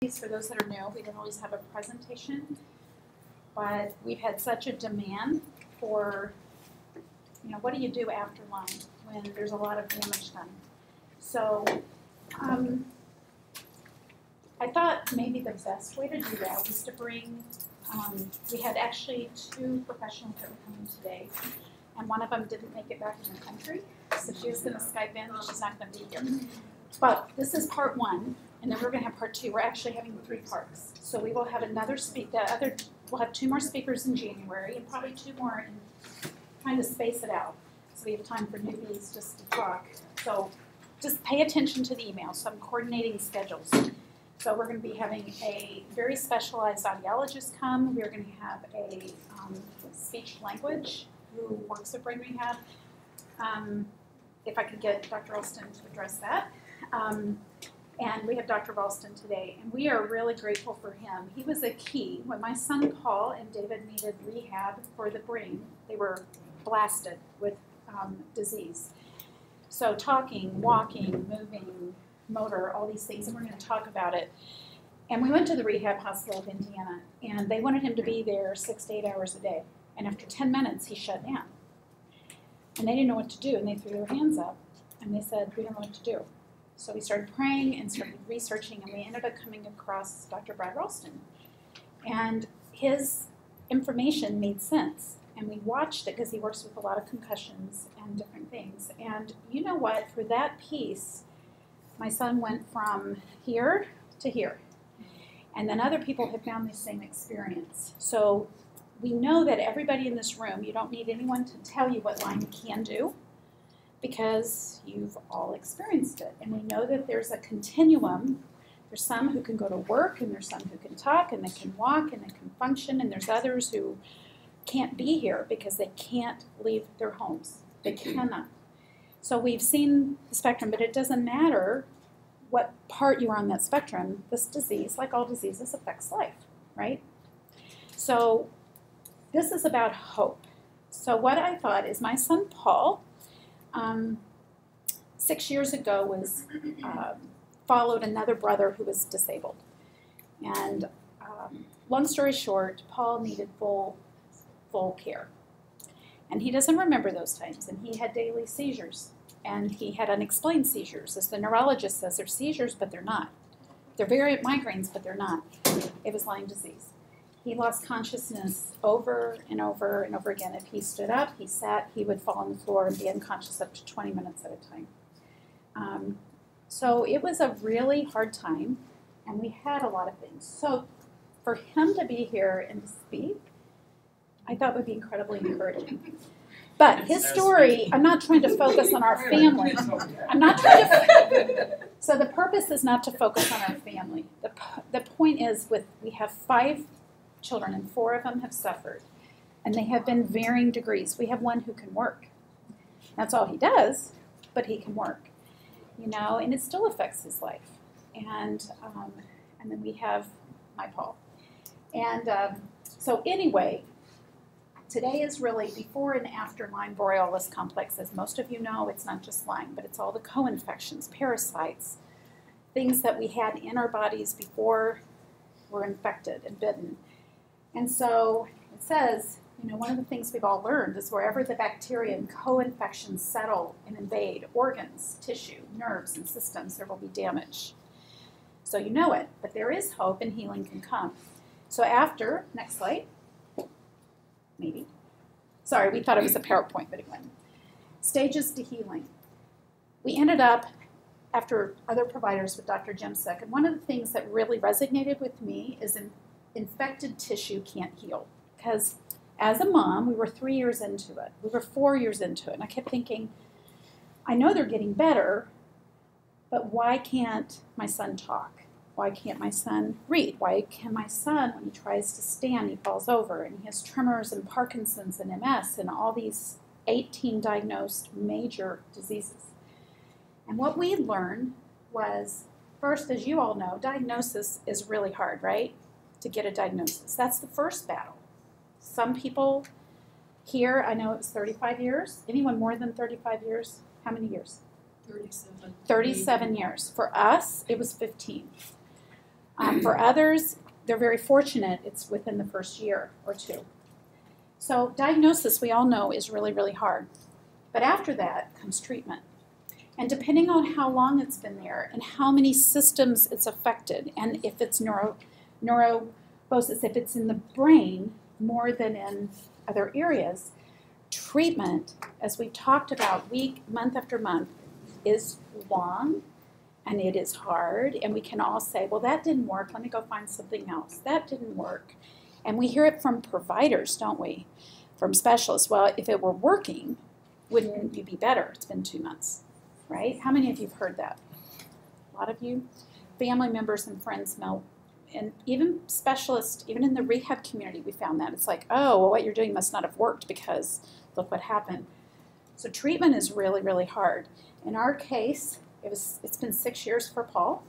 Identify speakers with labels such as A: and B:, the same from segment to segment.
A: For those that are new, we don't always have a presentation, but we've had such a demand for, what do you do after Lyme when there's a lot of damage done? So I thought maybe the best way to do that was to bring, we had actually 2 professionals that were coming today, and one of them didn't make it back in the country, so she was going to Skype in, but she's not going to be here. But this is part 1. And then we're going to have part 2. We're actually having 3 parts. So we will have another we'll have 2 more speakers in January and probably 2 more in trying to space it out. So we have time for newbies just to talk. So just pay attention to the email. So I'm coordinating schedules. So we're going to be having a very specialized audiologist come. We're going to have a speech language who works at brain rehab. If I could get Dr. Ralston to address that. And we have Dr. Ralston today, and we are really grateful for him. He was a key. When my son Paul and David needed rehab for the brain, they were blasted with disease. So talking, walking, moving, motor, all these things, and we're going to talk about it. And we went to the Rehab Hospital of Indiana, and they wanted him to be there 6 to 8 hours a day. And after 10 minutes, he shut down. And they didn't know what to do, and they threw their hands up, and they said, we don't know what to do. So we started praying and started researching, and we ended up coming across Dr. Brad Ralston. And his information made sense. And we watched it because he works with a lot of concussions and different things. And you know what? For that piece, my son went from here to here. And then other people have found the same experience. So we know that everybody in this room, you don't need anyone to tell you what Lyme can do, because you've all experienced it. And we know that there's a continuum. There's some who can go to work, and there's some who can talk, and they can walk, and they can function, and there's others who can't be here because they can't leave their homes. They cannot. So we've seen the spectrum, but it doesn't matter what part you're on that spectrum. This disease, like all diseases, affects life, right? So this is about hope. So what I thought is my son Paul, 6 years ago was followed another brother who was disabled. And long story short, Paul needed full care. And he doesn't remember those times. And he had daily seizures. And he had unexplained seizures. As the neurologist says, they're seizures, but they're not. They're variant migraines, but they're not. It was Lyme disease. He lost consciousness over and over and over again. If he stood up, he sat, he would fall on the floor and be unconscious up to 20 minutes at a time. So it was a really hard time, and we had a lot of things. So for him to be here and to speak, I thought would be incredibly encouraging. But his story, I'm not trying to focus on our family. I'm not trying to. So the purpose is not to focus on our family. The point is, we have 5 children, and 4 of them have suffered, and they have been varying degrees. We have one who can work. That's all he does, but he can work, and it still affects his life. And then we have my Paul. And so anyway, today is really before and after Lyme Borreliosis Complex. As most of you know, it's not just Lyme, but it's all the co-infections, parasites, things that we had in our bodies before we're infected and bitten. And so it says, one of the things we've all learned is wherever the bacteria and co-infections settle and invade organs, tissue, nerves, and systems, there will be damage. So you know it, but there is hope and healing can come. So after, next slide, maybe. Sorry, we thought it was a PowerPoint, but it went. Stages to healing. We ended up, after other providers, with Dr. Jimsick, and one of the things that really resonated with me is infected tissue can't heal. Because as a mom, we were 3 years into it. We were 4 years into it. And I kept thinking, I know they're getting better, but why can't my son talk? Why can't my son read? Why can my son, when he tries to stand, he falls over, and he has tremors and Parkinson's and MS and all these 18 diagnosed major diseases? And what we learned was, first, as you all know, diagnosis is really hard, right? To get a diagnosis. That's the first battle. Some people here, I know it was 35 years. Anyone more than 35 years? How many years?
B: 37.
A: 37 years. For us, it was 15. For others, they're very fortunate. It's within the first year or two. So diagnosis, we all know, is really, really hard. But after that comes treatment. And depending on how long it's been there and how many systems it's affected, and if it's neurobosis, if it's in the brain more than in other areas, treatment, as we've talked about month after month, is long and it is hard. And we can all say, well, that didn't work. Let me go find something else. That didn't work. And we hear it from providers, don't we? From specialists. Well, if it were working, wouldn't you be better? It's been 2 months, right? How many of you have heard that? A lot of you? Family members and friends know. And even specialists, even in the rehab community, we found that. It's like, oh, well, what you're doing must not have worked because look what happened. So treatment is really, really hard. In our case, it's been 6 years for Paul.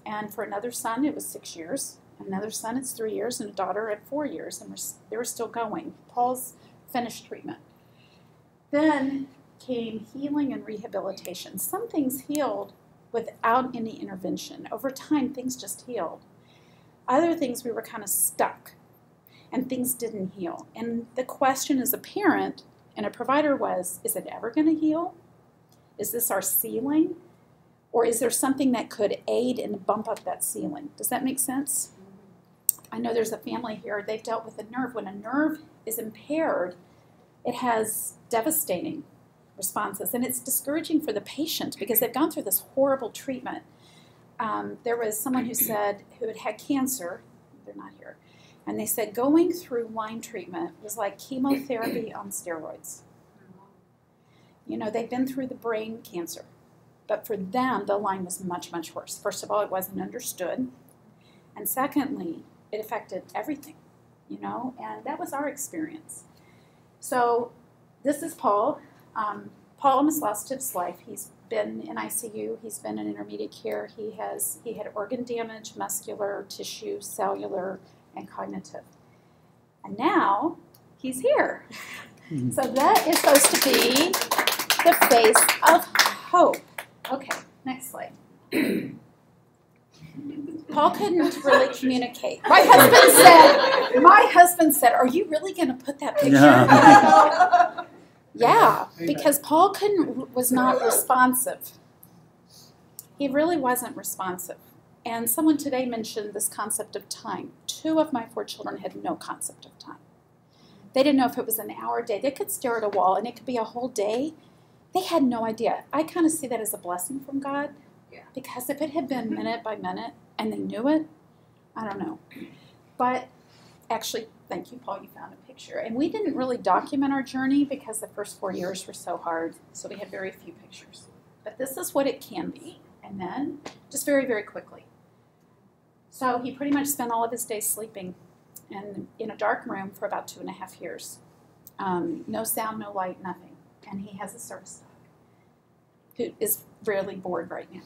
A: And for another son, it was 6 years. Another son, it's 3 years. And a daughter at 4 years. And they were still going. Paul's finished treatment. Then came healing and rehabilitation. Some things healed without any intervention. Over time, things just healed. Other things we were kind of stuck and things didn't heal. And the question as a parent and a provider was, is it ever going to heal? Is this our ceiling? Or is there something that could aid and bump up that ceiling? Does that make sense? I know there's a family here, they've dealt with a nerve. When a nerve is impaired, it has devastating responses. And it's discouraging for the patient because they've gone through this horrible treatment. There was someone who had cancer, they're not here, and they said going through Lyme treatment was like chemotherapy on steroids. You know, they've been through the brain cancer, but for them, the Lyme was much, much worse. First of all, it wasn't understood, and secondly, it affected everything, you know, and that was our experience. So this is Paul. Paul almost lost his life. He's been in ICU. He's been in intermediate care. He had organ damage, muscular, tissue, cellular, and cognitive. And now he's here. So that is supposed to be the face of hope. Okay, next slide. Paul couldn't really communicate. My husband said, "Are you really going to put that picture?"
B: Yeah.
A: Yeah, because Paul was not responsive. He really wasn't responsive. And someone today mentioned this concept of time. 2 of my 4 children had no concept of time. They didn't know if it was an hour a day. They could stare at a wall and it could be a whole day. They had no idea. I kind of see that as a blessing from God.
C: Yeah.
A: Because if it had been minute by minute and they knew it, I don't know. But actually, thank you, Paul, you found a picture. And we didn't really document our journey because the first 4 years were so hard, so we had very few pictures. But this is what it can be. And then, just very, very quickly. So he pretty much spent all of his days sleeping and in a dark room for about 2.5 years. No sound, no light, nothing. And he has a service dog who is rarely bored right now.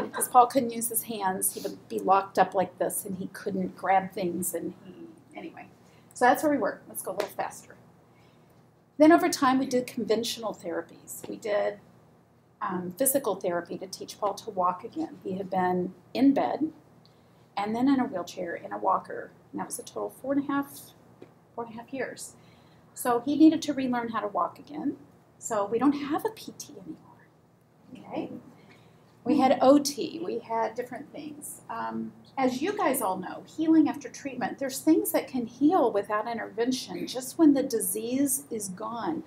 A: Because Paul couldn't use his hands. He would be locked up like this, and he couldn't grab things. Anyway, so that's where we were. Let's go a little faster. Then over time, we did conventional therapies. We did physical therapy to teach Paul to walk again. He had been in bed, and then in a wheelchair, in a walker, and that was a total of 4.5 years. So he needed to relearn how to walk again. So we don't have a PT anymore, okay? We had OT, we had different things. As you guys all know, healing after treatment, there's things that can heal without intervention just when the disease is gone.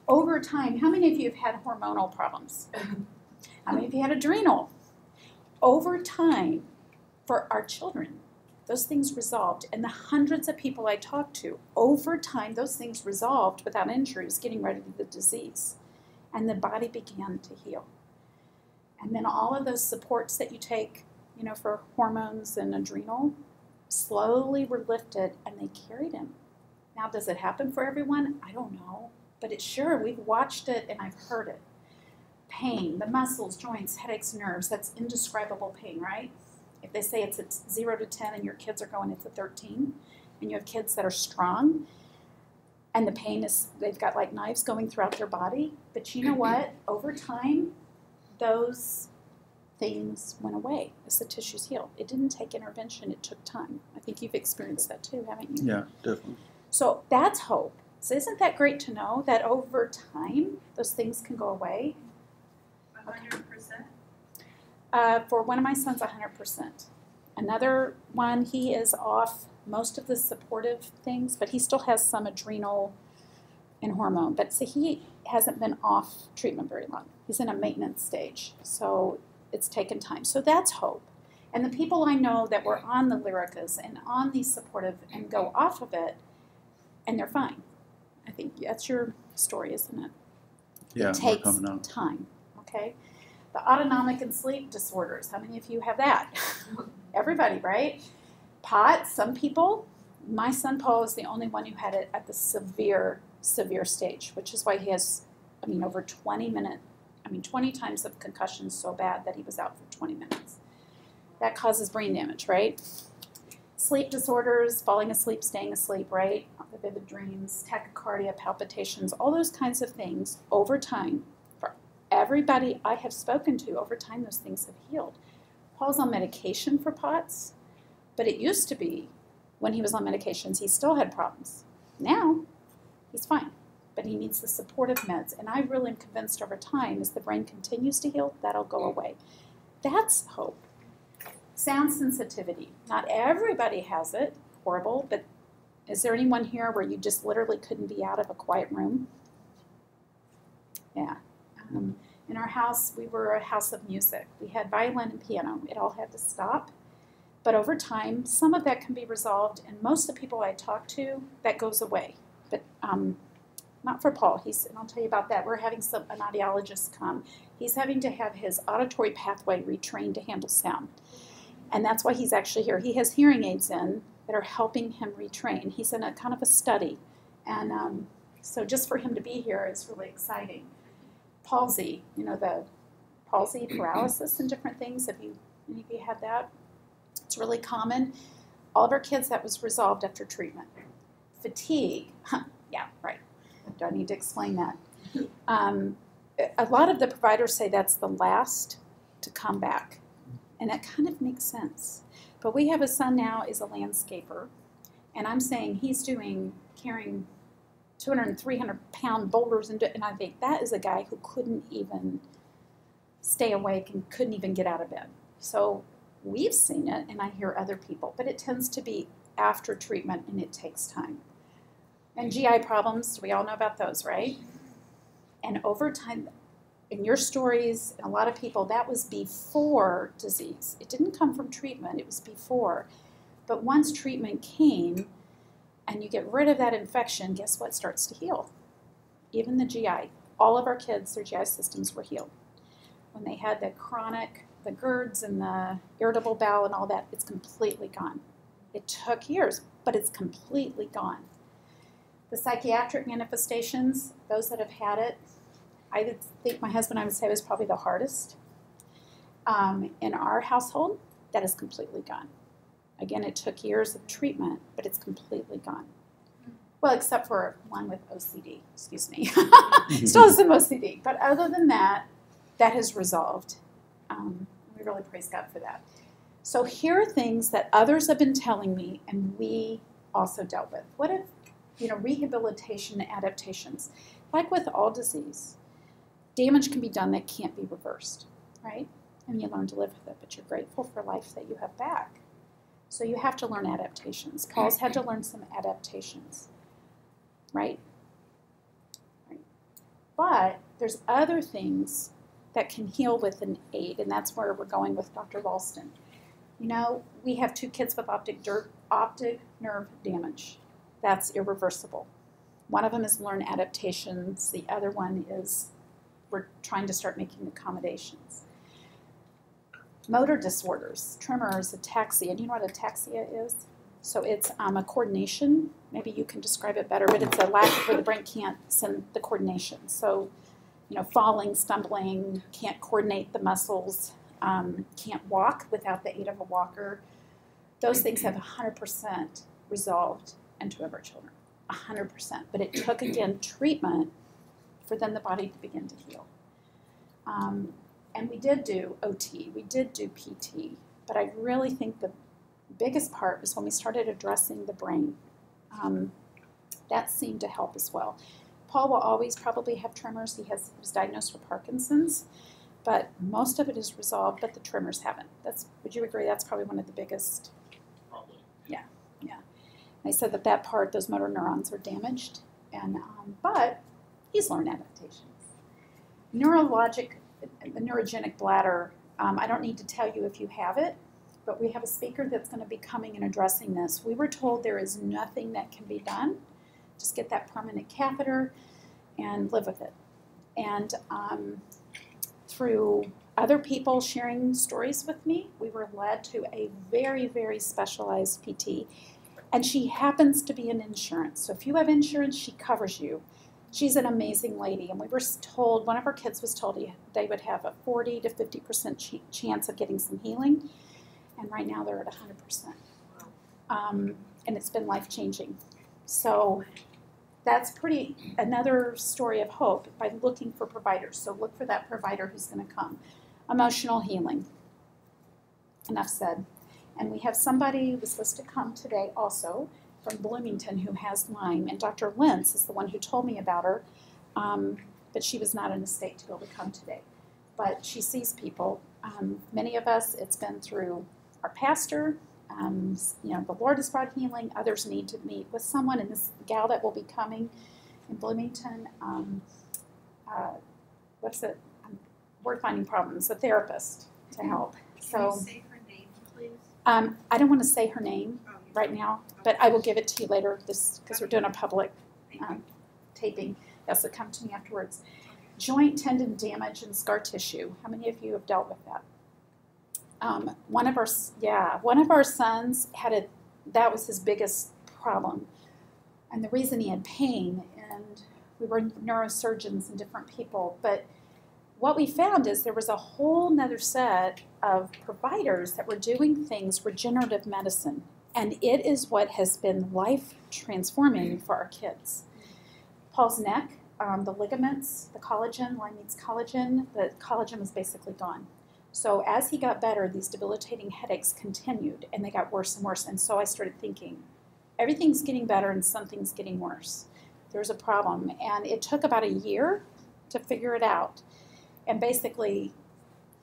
A: Over time, how many of you have had hormonal problems? How many of you had adrenal? Over time, for our children, those things resolved. And the hundreds of people I talked to, over time, those things resolved without injuries, getting rid of the disease. And the body began to heal. And then all of those supports that you take, you know, for hormones and adrenal, slowly were lifted and they carried him. Now, does it happen for everyone? I don't know. But it's sure, we've watched it and I've heard it. Pain, the muscles, joints, headaches, nerves, that's indescribable pain, right? If they say it's at 0 to 10 and your kids are going into 13, and you have kids that are strong, and the pain is, they've got like knives going throughout their body. But you know what? Over time, those things went away as the tissues healed. It didn't take intervention, it took time. I think you've experienced that too, haven't you?
B: Yeah, definitely.
A: So that's hope. So isn't that great to know that over time, those things can go away?
C: 100%?
A: For one of my sons, 100%. Another one, he is off most of the supportive things, but he still has some adrenal and hormone. But see, he hasn't been off treatment very long. He's in a maintenance stage, so it's taken time. So that's hope. And the people I know that were on the Lyricas and on these supportive and go off of it, and they're fine. I think that's your story, isn't it?
B: Yeah,
A: it takes
B: we're coming out.
A: time, okay? The autonomic and sleep disorders, how many of you have that? Everybody, right? POTS, some people. My son Paul is the only one who had it at the severe stage, which is why he has, over 20 times of concussions so bad that he was out for 20 minutes. That causes brain damage, right? Sleep disorders, falling asleep, staying asleep, right? The vivid dreams, tachycardia, palpitations, all those kinds of things over time. For everybody I have spoken to, over time those things have healed. Paul's on medication for POTS, but it used to be when he was on medications, he still had problems. Now, he's fine, but he needs the supportive meds. And I really am convinced over time, as the brain continues to heal, that'll go away. That's hope. Sound sensitivity. Not everybody has it, horrible, but is there anyone here where you just literally couldn't be out of a quiet room? Yeah. In our house, we were a house of music. We had violin and piano. It all had to stop. But over time, some of that can be resolved, and most of the people I talk to, that goes away. But not for Paul. And I'll tell you about that. We're having an audiologist come. He's having to have his auditory pathway retrained to handle sound. And that's why he's actually here. He has hearing aids in that are helping him retrain. He's in a kind of a study. And so just for him to be here is really exciting. Palsy, the palsy, paralysis, and different things. Any of you had that? It's really common. All of our kids, that was resolved after treatment. Fatigue, yeah, right. Do I need to explain that? A lot of the providers say that's the last to come back. And that kind of makes sense. But we have a son now is a landscaper, and I'm saying he's carrying 200 and 300-pound boulders, and I think that is a guy who couldn't even stay awake and couldn't even get out of bed. So we've seen it, and I hear other people, but it tends to be after treatment, and it takes time. And GI problems, we all know about those, right? And over time, in your stories, and a lot of people, that was before disease. It didn't come from treatment, it was before. But once treatment came, and you get rid of that infection, guess what starts to heal? Even the GI. All of our kids, their GI systems were healed. When they had the chronic, the GERDs and the irritable bowel and all that, it's completely gone. It took years, but it's completely gone. The psychiatric manifestations, those that have had it, I think my husband, I would say, was probably the hardest. In our household, that is completely gone. Again, it took years of treatment, but it's completely gone. Well, except for one with OCD, excuse me. Still has some OCD. But other than that, that has resolved. We really praise God for that. So here are things that others have been telling me, and we also dealt with. What if, rehabilitation and adaptations? Like with all disease, damage can be done that can't be reversed, right? And you learn to live with it, but you're grateful for life that you have back. So you have to learn adaptations. Paul's had to learn some adaptations, right? But there's other things that can heal with an aid, and that's where we're going with Dr. Ralston. We have 2 kids with optic nerve damage. That's irreversible. One of them is learn adaptations. The other one is we're trying to start making accommodations. Motor disorders, tremors, ataxia. Do you know what ataxia is? So it's a coordination. Maybe you can describe it better, but it's a lack where the brain can't send the coordination. So, falling, stumbling, can't coordinate the muscles, can't walk without the aid of a walker. Those things have 100% resolved in 2 of our children, 100%. But it took, again, treatment for then the body to begin to heal. And we did do OT, we did do PT, but I really think the biggest part was when we started addressing the brain. That seemed to help as well. Paul will always probably have tremors. He was diagnosed with Parkinson's, but most of it is resolved, but the tremors haven't. Would you agree that's probably one of the biggest?
B: Probably.
A: Yeah. They said that part, those motor neurons are damaged, and but he's learned adaptations. Neurogenic bladder, I don't need to tell you if you have it, but we have a speaker that's going to be coming and addressing this. We were told there is nothing that can be done. Just get that permanent catheter and live with it. And through other people sharing stories with me, we were led to a very, very specialized PT. And she happens to be in insurance. So if you have insurance, she covers you. She's an amazing lady. And we were told, one of our kids was told they would have a 40 to 50% chance of getting some healing. And right now they're at 100%. And it's been life-changing. So that's another story of hope by looking for providers. So look for that provider who's going to come. Emotional healing. Enough said. And we have somebody who was supposed to come today also from Bloomington who has Lyme. And Dr. Lentz is the one who told me about her. But she was not in a state to be able to come today. But she sees people. Many of us, it's been through our pastor. The Lord has brought healing. Others need to meet with someone. And this gal that will be coming in Bloomington, word finding problems, a therapist to help.
C: Can you say her name, please?
A: I don't want to say her name right now, but I will give it to you later because we're doing a public taping. Yes, it'll come to me afterwards. Joint tendon damage and scar tissue. How many of you have dealt with that? One of our sons that was his biggest problem. And the reason he had pain, and we were neurosurgeons and different people, but what we found is there was a whole nother set of providers that were doing things, regenerative medicine, and it is what has been life transforming for our kids. Paul's neck, the ligaments, the collagen, Lyme needs collagen, the collagen was basically gone. So as he got better, these debilitating headaches continued, and they got worse and worse. And so I started thinking, everything's getting better and something's getting worse. There's a problem. And it took about a year to figure it out. And basically,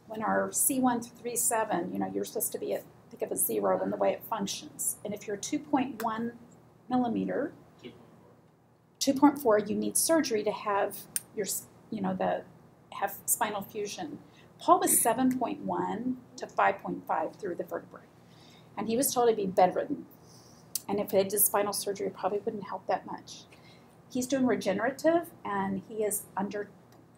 A: when our C137, you're supposed to be think of a 0 in the way it functions. And if you're 2.1 millimeter, 2.4, you need surgery to have have spinal fusion. Paul was 7.1 to 5.5 through the vertebrae. And he was told to be bedridden. And if they did spinal surgery, it probably wouldn't help that much. He's doing regenerative, and he is under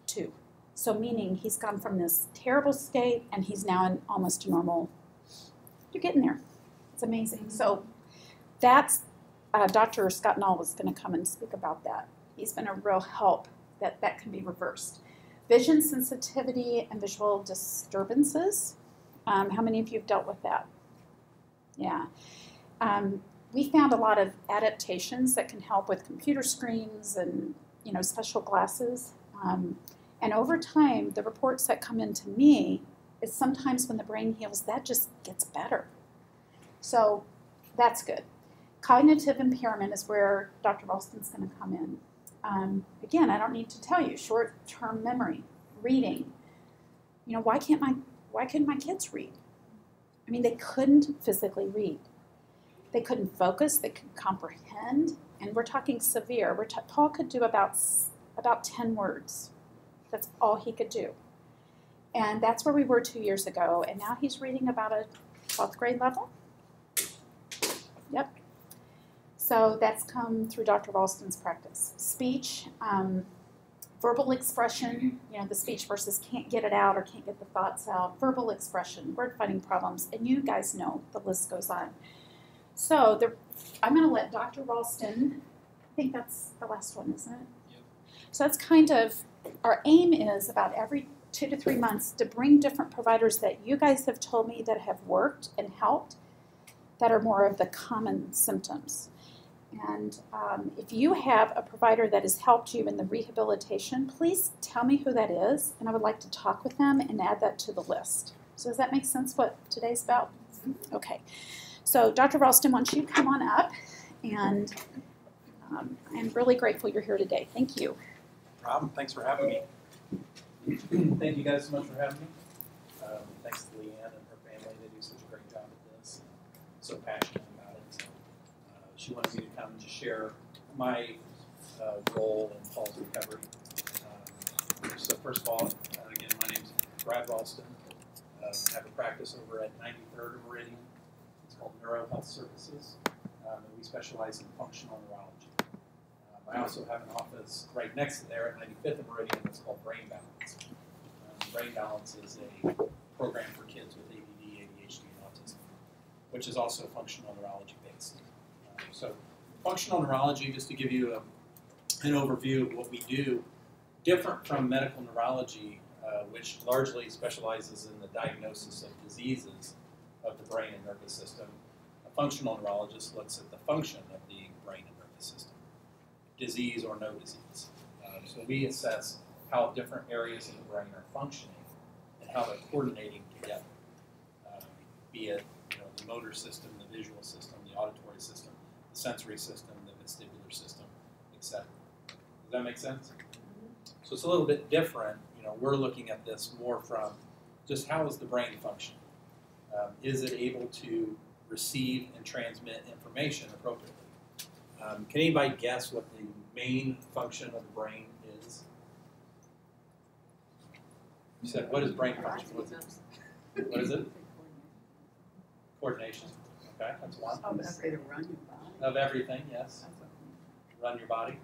A: 2. So meaning he's gone from this terrible state, and he's now in almost a normal. You're getting there. It's amazing. So that's Dr. Scott Knoll was going to come and speak about that. He's been a real help that can be reversed. Vision sensitivity and visual disturbances. How many of you have dealt with that? Yeah. We found a lot of adaptations that can help with computer screens and special glasses. And over time, the reports that come into me is sometimes when the brain heals, that just gets better. So that's good. Cognitive impairment is where Dr. Ralston's going to come in. Again, I don't need to tell you, short-term memory, reading. Why couldn't my kids read? I mean, they couldn't physically read. They couldn't focus, they couldn't comprehend, and we're talking severe. Paul could do about 10 words. That's all he could do. And that's where we were 2 years ago, and now he's reading about a 12th grade level. Yep. So that's come through Dr. Ralston's practice. Speech, verbal expression, the speech versus can't get it out or can't get the thoughts out. Verbal expression, word finding problems, and you guys know the list goes on. So I'm going to let Dr. Ralston, I think that's the last one, isn't it?
B: Yep.
A: So that's kind of, our aim is about every 2 to 3 months to bring different providers that you guys have told me that have worked and helped that are more of the common symptoms. And if you have a provider that has helped you in the rehabilitation, please tell me who that is, and I would like to talk with them and add that to the list. So does that make sense what today's about? Okay. So Dr. Ralston, why don't you come on up, and I'm really grateful you're here today. Thank you.
B: Rob, thanks for having me. Thank you guys so much for having me. Thanks to Leanne and her family. They do such a great job at this. So passionate about it. So, she wanted me to come and just share my role in Paul's recovery. So first of all, again, my name's Brad Ralston. I have a practice over at 93rd Meridian. It's called Neuro Health Services. And we specialize in functional neurology. I also have an office right next to there at 95th and Meridian that's called Brain Balance. Brain Balance is a program for kids with ADD, ADHD, and autism, which is also functional neurology based. So functional neurology, just to give you an overview of what we do, different from medical neurology, which largely specializes in the diagnosis of diseases of the brain and nervous system. A functional neurologist looks at the function of the brain and nervous system, disease or no disease. So we assess how different areas of the brain are functioning and how they're coordinating together, be it the motor system, the visual system, the auditory system, the sensory system, the vestibular system, etc. Does that make sense? So it's a little bit different. We're looking at this more from just how is the brain functioning? Is it able to receive and transmit information appropriately? Can anybody guess what the main function of the brain is? You said, what is brain function? What is it? Coordination. Okay, that's one.
D: Oh, that's to run your body.
B: Of everything, yes. Run your body.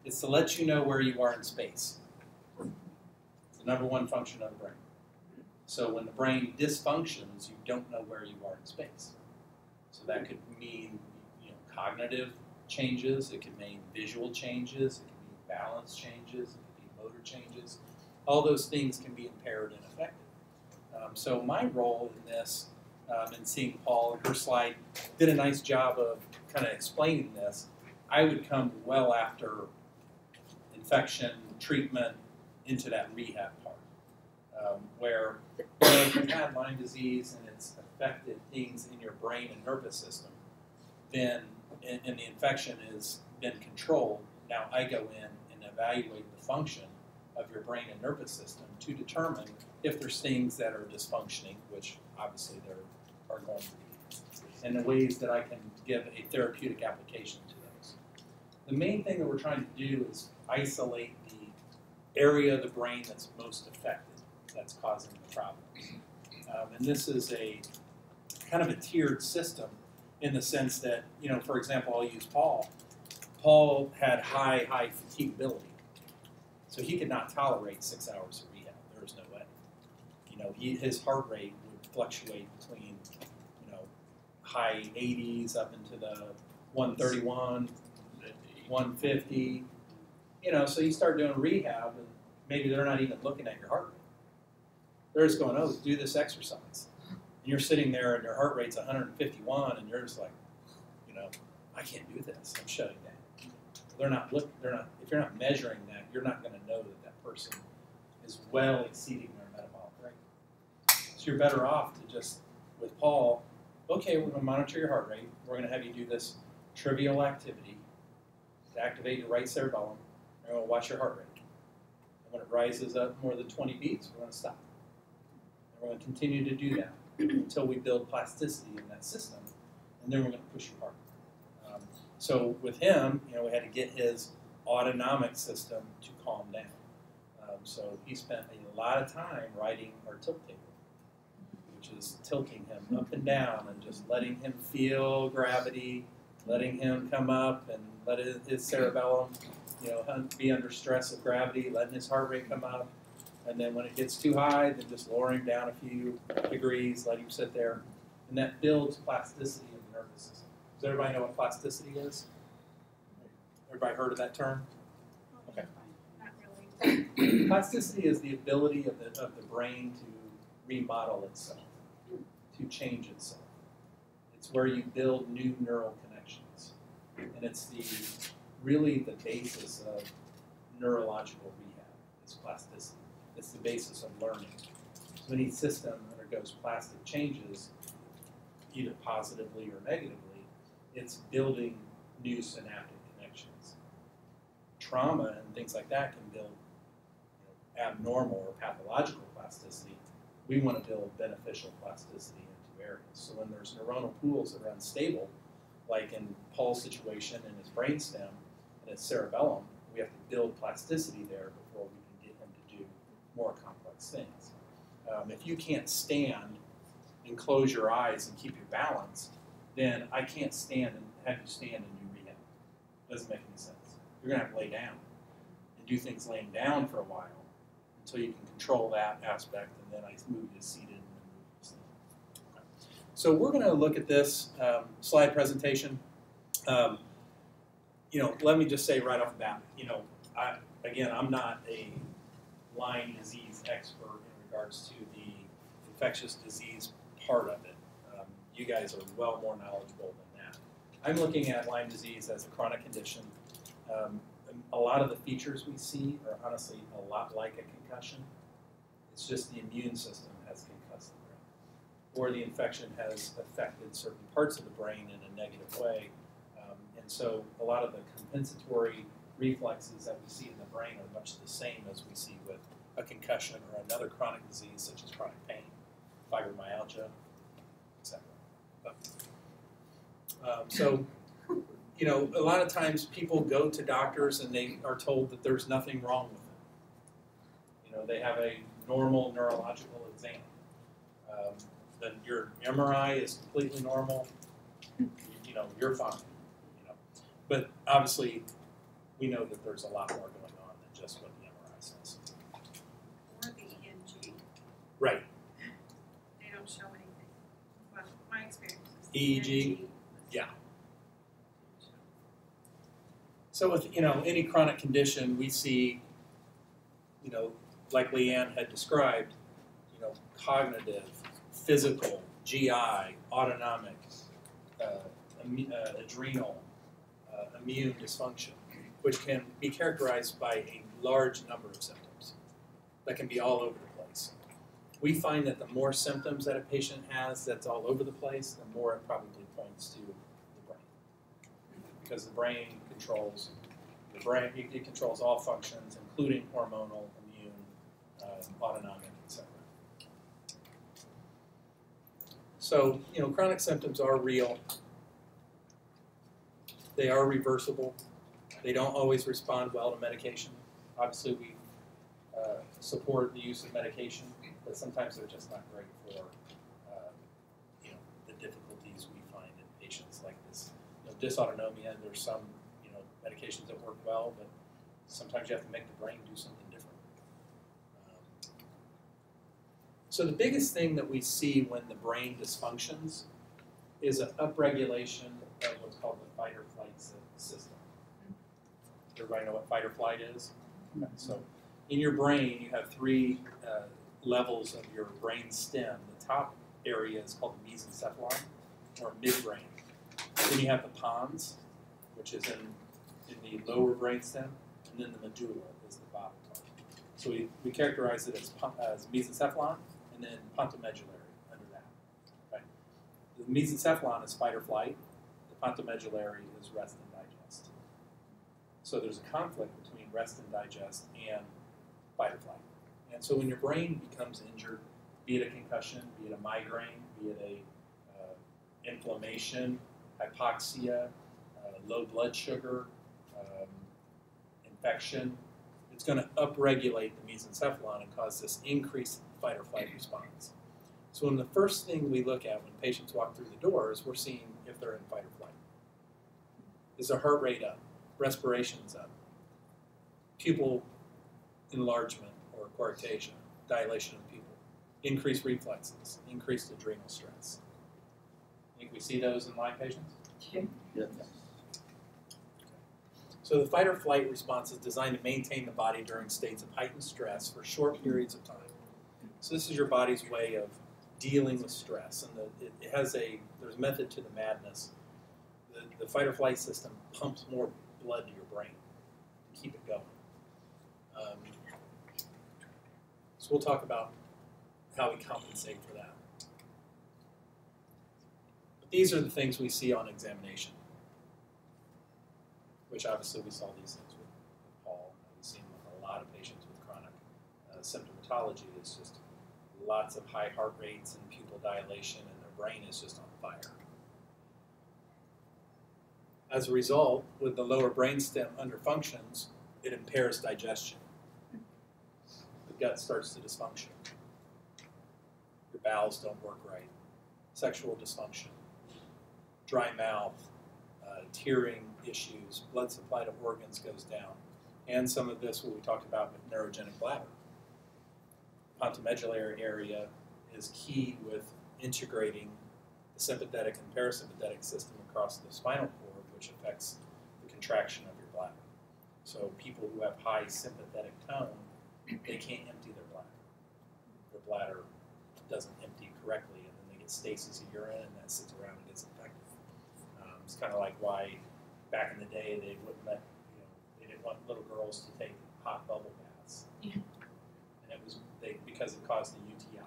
B: It's to let you know where you are in space. It's the number one function of the brain. So when the brain dysfunctions, you don't know where you are in space. So that could mean cognitive changes, it could mean visual changes, it could mean balance changes, it could be motor changes. All those things can be impaired and affected. So my role in this, in seeing Paul, her slide did a nice job of kind of explaining this. I would come well after infection, treatment, into that rehab part, where you've had Lyme disease and it's affected things in your brain and nervous system, then and the infection has been controlled, now I go in and evaluate the function of your brain and nervous system to determine if there's things that are dysfunctioning, which obviously there are going to be, and the ways that I can give a therapeutic application to those. The main thing that we're trying to do is isolate the area of the brain that's most affected, that's causing the problems. And this is a kind of a tiered system, in the sense that, for example, I'll use Paul. Paul had high fatigability. So he could not tolerate 6 hours of rehab. There was no way. His heart rate would fluctuate between, high 80s up into the 131, 150. So you start doing rehab, and maybe they're not even looking at your heart rate. They're just going, oh, do this exercise. And you're sitting there and your heart rate's 151, and you're just like, I can't do this. I'm shutting down. They're not. If you're not measuring that, you're not going to know that that person is well exceeding their metabolic rate. So you're better off to just, with Paul, okay, we're going to monitor your heart rate. We're going to have you do this trivial activity to activate your right cerebellum. We're going to watch your heart rate. And when it rises up more than 20 beats, we're going to stop. And we're going to continue to do that until we build plasticity in that system, and then we're going to push you harder. So with him, we had to get his autonomic system to calm down. So he spent a lot of time riding our tilt table, which is tilting him up and down and just letting him feel gravity, letting him come up and let his cerebellum, be under stress of gravity, letting his heart rate come up. And then when it gets too high, then just lower him down a few degrees, let him sit there. And that builds plasticity in the nervous system. Does everybody know what plasticity is? Everybody heard of that term? Okay.
C: Not really.
B: Plasticity is the ability of the brain to remodel itself, to change itself. It's where you build new neural connections. And it's really the basis of neurological rehab, is plasticity. It's the basis of learning. So any system undergoes plastic changes, either positively or negatively, it's building new synaptic connections. Trauma and things like that can build abnormal or pathological plasticity. We want to build beneficial plasticity into areas. So when there's neuronal pools that are unstable, like in Paul's situation in his brainstem and his cerebellum, we have to build plasticity there before we can get him to do more complex things. If you can't stand and close your eyes and keep your balance, then I can't stand and have you stand and do rehab. It doesn't make any sense. You're going to have to lay down and do things laying down for a while until you can control that aspect, and then I move you to seated and then move you to standing. Okay. So we're going to look at this slide presentation. Let me just say right off the bat, I'm not a Lyme disease expert in regards to the infectious disease part of it. You guys are well more knowledgeable than that. I'm looking at Lyme disease as a chronic condition. A lot of the features we see are honestly a lot like a concussion. It's just the immune system has concussed the brain, or the infection has affected certain parts of the brain in a negative way. And so a lot of the compensatory reflexes that we see in the brain are much the same as we see with a concussion or another chronic disease such as chronic pain, fibromyalgia, etc. A lot of times people go to doctors and they are told that there's nothing wrong with them. They have a normal neurological exam. Then your MRI is completely normal. You're fine. But obviously, we know that there's a lot more going on than just what the MRI says.
C: Or the EMG.
B: Right.
C: They don't show anything. Well, my experience is
B: EEG. Yeah. So with any chronic condition, we see, like Leanne had described, cognitive, physical, GI, autonomic, adrenal, immune dysfunction, which can be characterized by a large number of symptoms that can be all over the place. We find that the more symptoms that a patient has that's all over the place, the more it probably points to the brain. Because the brain controls it controls all functions, including hormonal, immune, autonomic, etc. So, chronic symptoms are real. They are reversible. They don't always respond well to medication. Obviously, we support the use of medication, but sometimes they're just not great for the difficulties we find in patients like this. Dysautonomia, there's some medications that work well, but sometimes you have to make the brain do something different. So the biggest thing that we see when the brain dysfunctions is an upregulation of what's called the fight or flight system. Everybody know what fight or flight is? Okay. So in your brain, you have three levels of your brain stem. The top area is called the mesencephalon, or midbrain. Then you have the pons, which is in the lower brainstem, and then the medulla is the bottom part. So we characterize it as mesencephalon, and then pontomedullary under that. Okay? The mesencephalon is fight or flight. The pontomedullary is rest and digest. So there's a conflict between rest and digest and fight or flight. And so when your brain becomes injured, be it a concussion, be it a migraine, be it a inflammation, hypoxia, low blood sugar, infection, it's going to upregulate the mesencephalon and cause this increased fight or flight response. So when the first thing we look at when patients walk through the door is we're seeing if they're in fight or flight. Is their heart rate up? Respiration's up? Pupil enlargement or coarctation, dilation of the pupil, increased reflexes, increased adrenal stress. Think we see those in Lyme patients?
D: Yes.
B: So the fight or flight response is designed to maintain the body during states of heightened stress for short periods of time. So this is your body's way of dealing with stress, and there's method to the madness. the fight or flight system pumps more blood to your brain to keep it going. So we'll talk about how we compensate for that. But these are the things we see on examination, which obviously we saw these things with Paul. We've seen with a lot of patients with chronic symptomatology. It's just lots of high heart rates and pupil dilation, and their brain is just on fire. As a result, with the lower brainstem underfunctions, it impairs digestion. The gut starts to dysfunction. Your bowels don't work right. Sexual dysfunction, dry mouth, tearing issues, blood supply to organs goes down. And some of this, what we talked about with neurogenic bladder. Pontomedullary area is key with integrating the sympathetic and parasympathetic system across the spinal cord, which affects the contraction of your bladder. So people who have high sympathetic tone, they can't empty their bladder. Their bladder doesn't empty correctly, and then they get stasis of urine, and that sits around and gets infected. It's kind of like why back in the day they wouldn't let, they didn't want little girls to take hot bubble baths, and it was because it caused a UTI.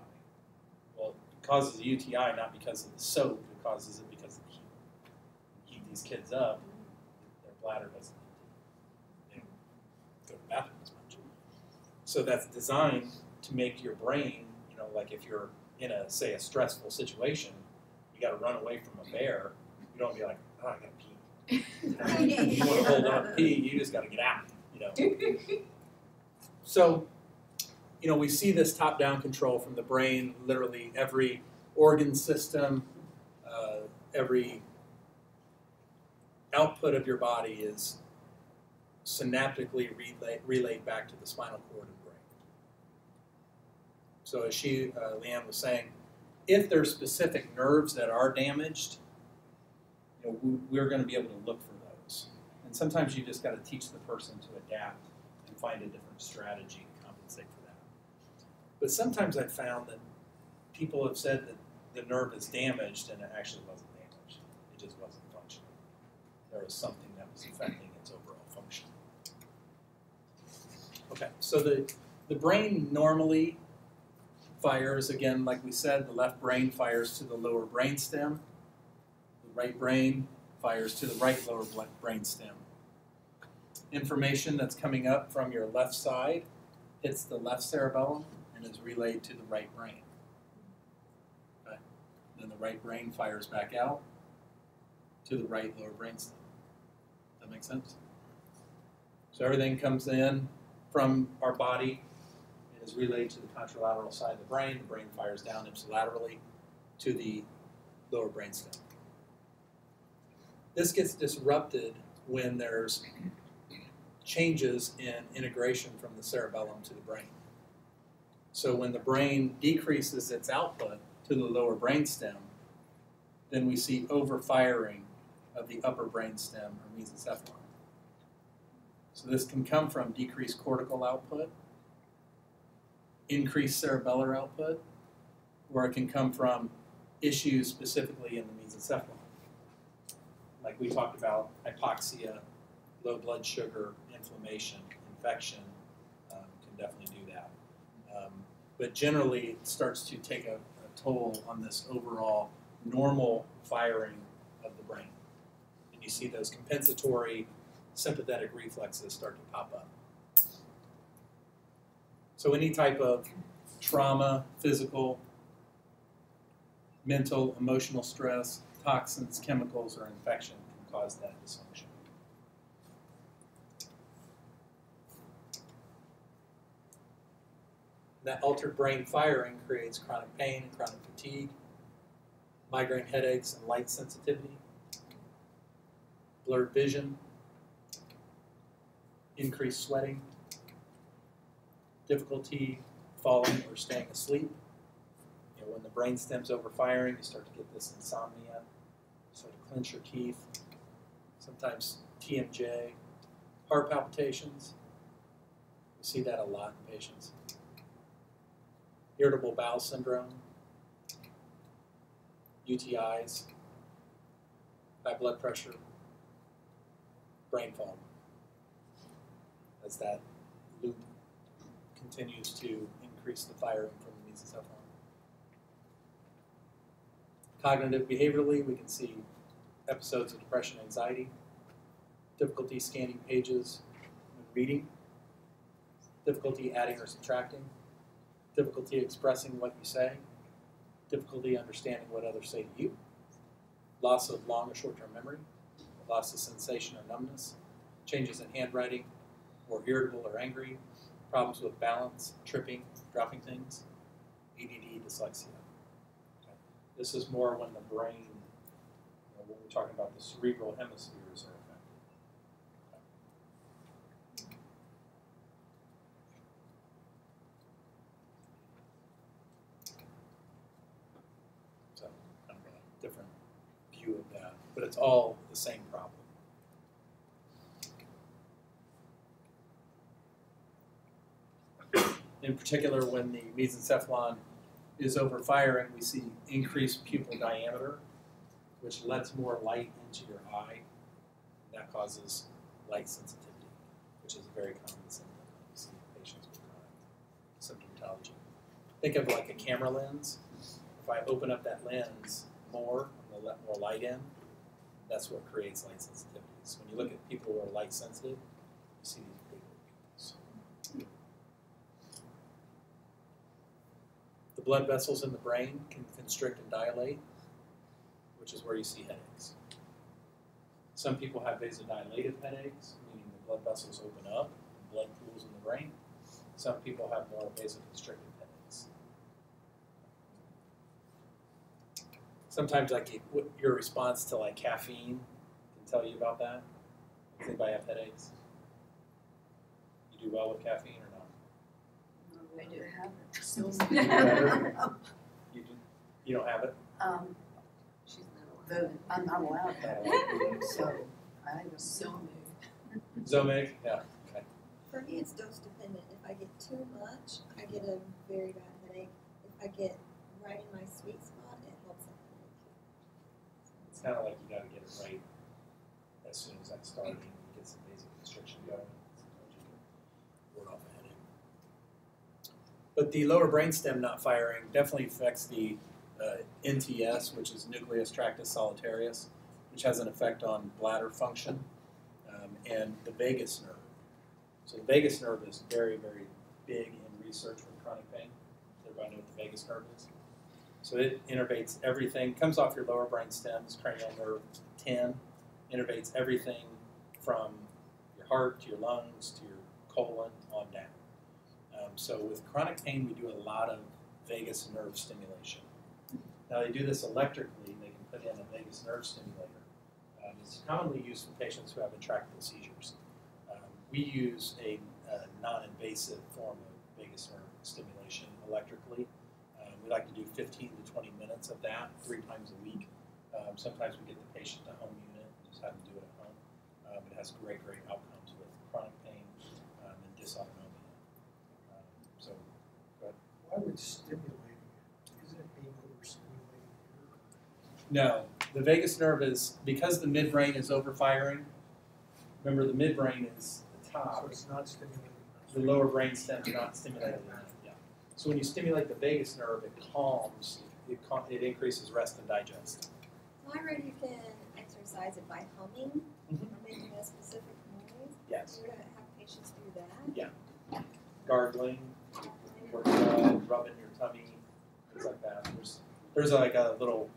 B: Well, it causes a UTI not because of the soap; it causes it because of the heat. You heat these kids up, their bladder doesn't empty. They don't go to the bathroom as much. So that's designed to make your brain, like if you're in say a stressful situation, you got to run away from a bear. You don't be like, oh, I got to pee. You want to hold on to pee, you just got to get out. So, we see this top-down control from the brain. Literally every organ system, every output of your body is synaptically relayed back to the spinal cord and brain. So as Leanne was saying, if there's specific nerves that are damaged, we're going to be able to look for those. And sometimes you just got to teach the person to adapt and find a different strategy to compensate for that. But sometimes I've found that people have said that the nerve is damaged, and it actually wasn't damaged. It just wasn't functioning. There was something that was affecting its overall function. Okay, so the brain normally fires, again, like we said, the left brain fires to the lower brainstem. The right brain fires to the right lower brainstem. Information that's coming up from your left side hits the left cerebellum and is relayed to the right brain. Okay. Then the right brain fires back out to the right lower brainstem. Does that make sense? So everything comes in from our body and is relayed to the contralateral side of the brain. The brain fires down ipsilaterally to the lower brainstem. This gets disrupted when there's changes in integration from the cerebellum to the brain. So when the brain decreases its output to the lower brainstem, then we see overfiring of the upper brainstem or mesencephalon. So this can come from decreased cortical output, increased cerebellar output, or it can come from issues specifically in the mesencephalon. Like we talked about, hypoxia, low blood sugar, inflammation, infection can definitely do that. But generally, it starts to take a toll on this overall normal firing of the brain. And you see those compensatory sympathetic reflexes start to pop up. So any type of trauma, physical, mental, emotional stress, toxins, chemicals, or infection can cause that dysfunction. That altered brain firing creates chronic pain, chronic fatigue, migraine headaches, and light sensitivity, blurred vision, increased sweating, difficulty falling or staying asleep. When the brain stem's overfiring, you start to get this insomnia, you start to clench your teeth, sometimes TMJ, heart palpitations. We see that a lot in patients. Irritable bowel syndrome, UTIs, high blood pressure,
D: brain fog, as that loop continues to increase the firing from the mesencephalon. Cognitive behaviorally, we can see episodes of depression, anxiety, difficulty scanning pages when reading, difficulty adding or subtracting, difficulty expressing what you say, difficulty understanding what others say to you, loss of long or short-term memory, loss of sensation or numbness, changes in handwriting, more irritable or angry, problems with balance, tripping, dropping things, ADD, dyslexia. Okay. This is more when the brain, when we're talking about the cerebral hemispheres are affected. Okay. So, kind of a different view of that, but it's all the same problem. In particular, when the mesencephalon is overfiring, we see increased pupil diameter, which lets more light into your eye, and that causes light sensitivity, which is a very common symptom that we see in patients with chronic symptomatology. Think of like a camera lens. If I open up that lens more, I'm going to let more light in. That's what creates light sensitivity. So when you look at people who are light sensitive, you see these big pupils. The blood vessels in the brain can constrict and dilate, which is where you see headaches. Some people have vasodilated headaches, meaning the blood vessels open up and blood pools in the brain. Some people have more vasoconstricted headaches. Sometimes your response to like caffeine can tell you about that. Does anybody have headaches? You do well with caffeine or not?
E: I do have it.
D: You do better? You don't have it?
E: She's not allowed. I'm not allowed to. So I was so moved.
D: Zomig? Yeah. Okay.
F: For me, it's dose dependent. If I get too much, I get a very bad headache. If I get right in my sweet spot, it helps that headache.
D: It's kind of like you got to get it right as soon as that started. You get some vasoconstriction going. Sometimes you can ward off a headache. But the lower brainstem not firing definitely affects the NTS, which is nucleus tractus solitarius, which has an effect on bladder function, and the vagus nerve. So the vagus nerve is very, very big in research with chronic pain. Does everybody know what the vagus nerve is? So it innervates everything, comes off your lower brainstem, this cranial nerve 10, innervates everything from your heart to your lungs to your colon on down. So with chronic pain, we do a lot of vagus nerve stimulation. Now they do this electrically. They can put in a vagus nerve stimulator. It's commonly used for patients who have intractable seizures. We use a non-invasive form of vagus nerve stimulation electrically. We like to do 15 to 20 minutes of that 3 times a week. Sometimes we get the patient to home unit, just have them do it at home. It has great outcomes with chronic pain and dysautonomia. So, go ahead.
G: Why would stimulating it? Isn't it being overstimulated here?
D: No, the vagus nerve is, because the midbrain is overfiring, remember the midbrain is the top,
G: So it's not stimulating.
D: the lower brain stem is not stimulated enough. Yeah. So when you stimulate the vagus nerve, it calms, it increases rest and digest.
F: So I read you can exercise it by humming
D: Mhm.
F: or making a specific noise.
D: Yes.
F: You would have patients do that.
D: Yeah. Gargling, rubbing your tummy, things like that. There's like a little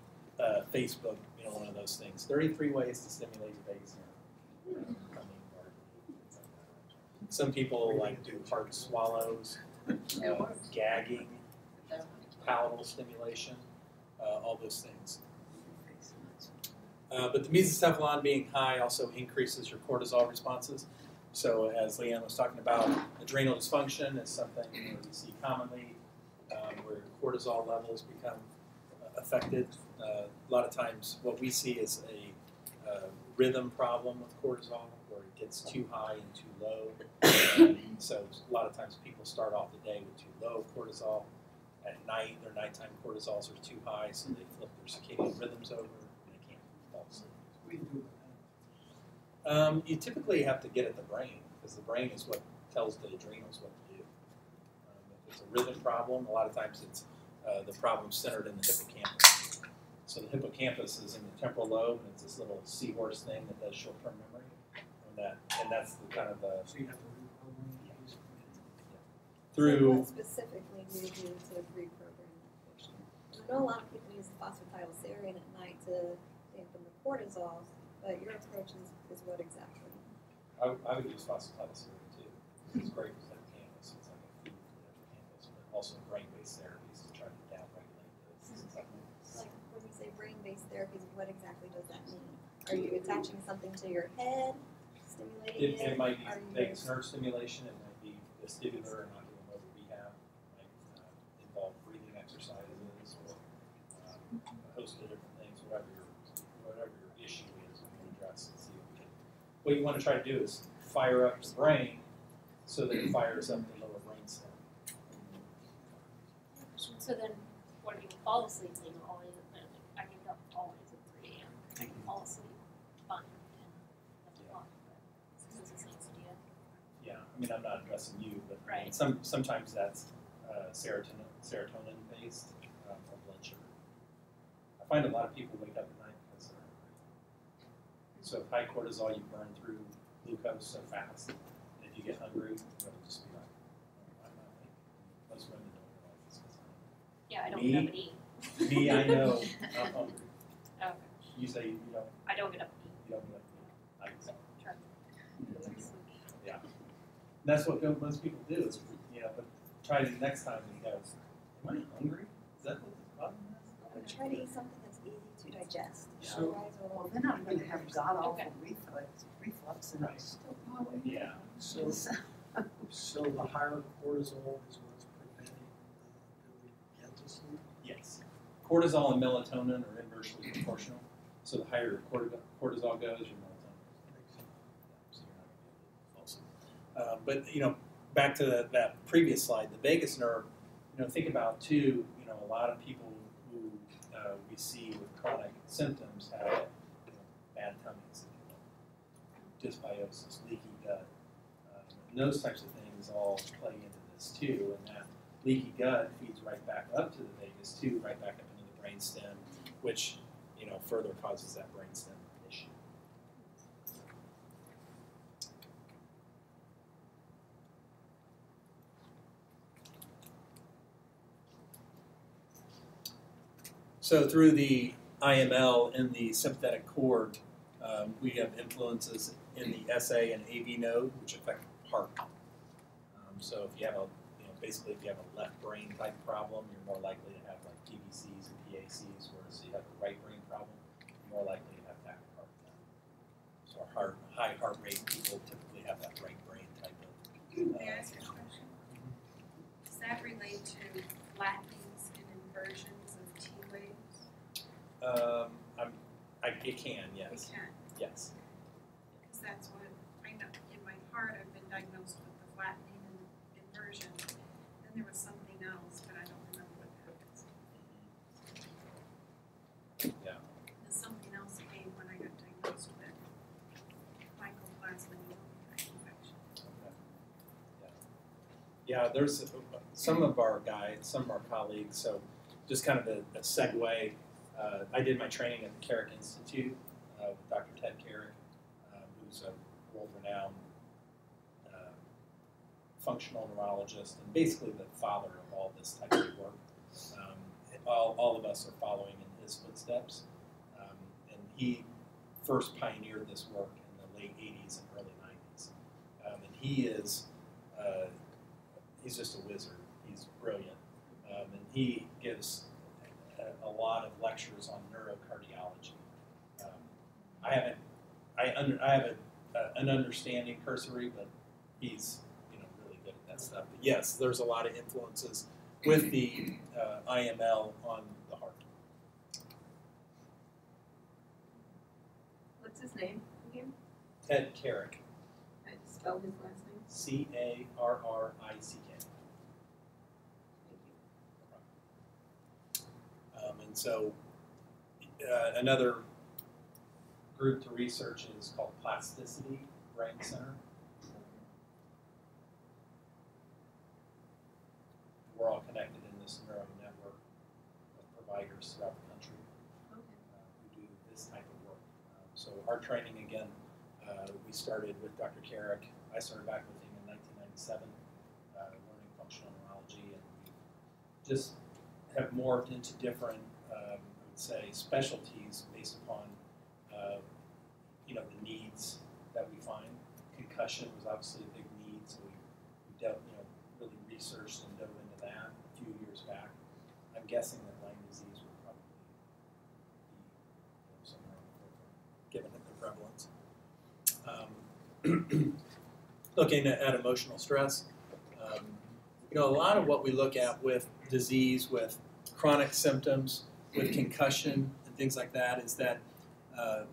D: Facebook, one of those things. 33 ways to stimulate your vagus nerve. Humming, gargling, things like that. Some people like do hard swallows, gagging, palatal stimulation, all those things. But the mesencephalon being high also increases your cortisol responses. So as Leanne was talking about, adrenal dysfunction is something we see commonly where cortisol levels become affected. A lot of times what we see is a rhythm problem with cortisol where it gets too high and too low. So a lot of times people start off the day with too low cortisol. At night, their nighttime cortisols are too high, so they flip their circadian rhythms over and they can't fall asleep.
G: What do you do
B: You typically have to get at the brain, because the brain is what tells the adrenals what to do. If it's a rhythm problem, a lot of times it's the problem centered in the hippocampus. So the hippocampus is in the temporal lobe, and it's this little seahorse thing that does short-term memory. And that's the kind of the
G: So you have to reprogram these.
B: through.
F: What specifically do you do to reprogram that portion? I know a lot of people use phosphatidylserine at night to dampen the cortisol, but your approach is what exactly?
B: I would use phosphatidylserine too. It's great for the hippocampus. It's like a food for the hippocampus, but also brain-based therapies to try to downregulate those.
F: Like when you say brain-based therapies, what exactly does that mean? Are you attaching something to your head, stimulating it?
B: It might be
F: Are you
B: vagus nerve stimulation. It might be vestibular and oculomotor rehab. It might involve breathing exercises or a host of different things, whatever your issue is, we can address and see if we can. What you want to try to do is fire up the brain so that it fires up the lower brain stem.
H: So then, what do you fall asleep then always? I can get up always at 3 a.m. I can fall asleep fine at 10 o'clock, but it's the same idea.
B: Yeah, I mean, I'm not addressing you, but
H: Right.
B: sometimes that's serotonin based or blood sugar. I find a lot of people wake up at night because they're hungry. So if high cortisol, you burn through glucose so fast. And if you get hungry, it'll just be like, oh, I'm not awake. Most women don't realize this because I'm
H: Yeah, I don't
B: Me?
H: get up and eat.
B: Me, I know I'm hungry.
H: Okay.
B: You say you don't
H: I don't get up and eat.
B: get up and eat. I can tell.
H: Try.
B: Yeah. And that's what most people do is, but try it next time and you go, am I hungry? Is that what the problem is?
F: Or try to eat something that's easy to digest.
G: So-
F: Otherwise,
E: Well, then I'm gonna have god-awful
H: Okay.
E: reflux and
B: Right.
E: still
B: Yeah.
G: So, so the higher cortisol is what's preventing the ability to get to sleep?
B: Yes. Cortisol and melatonin are inversely proportional. So the higher your cortisol goes, your melatonin goes. So you're not going to be able to fall asleep. But back to that previous slide, the vagus nerve. Think about too. A lot of people who we see with chronic symptoms have bad tummies, dysbiosis, leaky gut, and those types of things all play into this too. And that leaky gut feeds right back up to the vagus too, right back up into the brainstem, which further causes that brainstem issue. So through the IML in the sympathetic cord, we have influences in the SA and AV node, which affect heart. So if you have basically if you have a left brain type problem, you're more likely to have like PVCs and PACs, whereas if you have a right brain problem, you're more likely to have tachycardia. So high heart rate people typically have that right brain type of.
C: May I ask a question? Does that relate to flattenings and inversions of T waves?
B: It can, yes.
C: We can,
B: Yes.
C: because that's what I know. In my heart, I've been diagnosed with the flattening and inversion. Then there was something else, but I don't remember what that was.
B: Yeah.
C: And something else came when I got diagnosed with mycoplasma infection.
B: Okay. Yeah, there's some of our guides, some of our colleagues, so just kind of a segue. I did my training at the Carrick Institute with Dr. Ted Carrick, who's a world-renowned functional neurologist and basically the father of all this type of work. All of us are following in his footsteps. And he first pioneered this work in the late 80s and early 90s. And he's just a wizard. He's brilliant. And he gives a lot of lectures on neurocardiology. I have an understanding cursory, but he's really good at that stuff. But yes, there's a lot of influences with the IML on the heart.
E: What's his name again?
B: Ted Carrick,
E: I spelled his last name.
B: Carrick.
E: Thank you.
B: And so another group to research is called Plasticity Brain Center. We're all connected in this neuro network of providers throughout the country who do this type of work. So our training, again, we started with Dr. Carrick. I started back with him in 1997, learning functional neurology, and we just have morphed into different, I would say, specialties based upon, the needs that we find. Concussion was obviously a big need, so we really researched and dove into that a few years back. I'm guessing that Lyme disease would probably be somewhere on the forefront, given the prevalence. Looking at emotional stress, a lot of what we look at with disease, with chronic symptoms, with concussion and things like that is that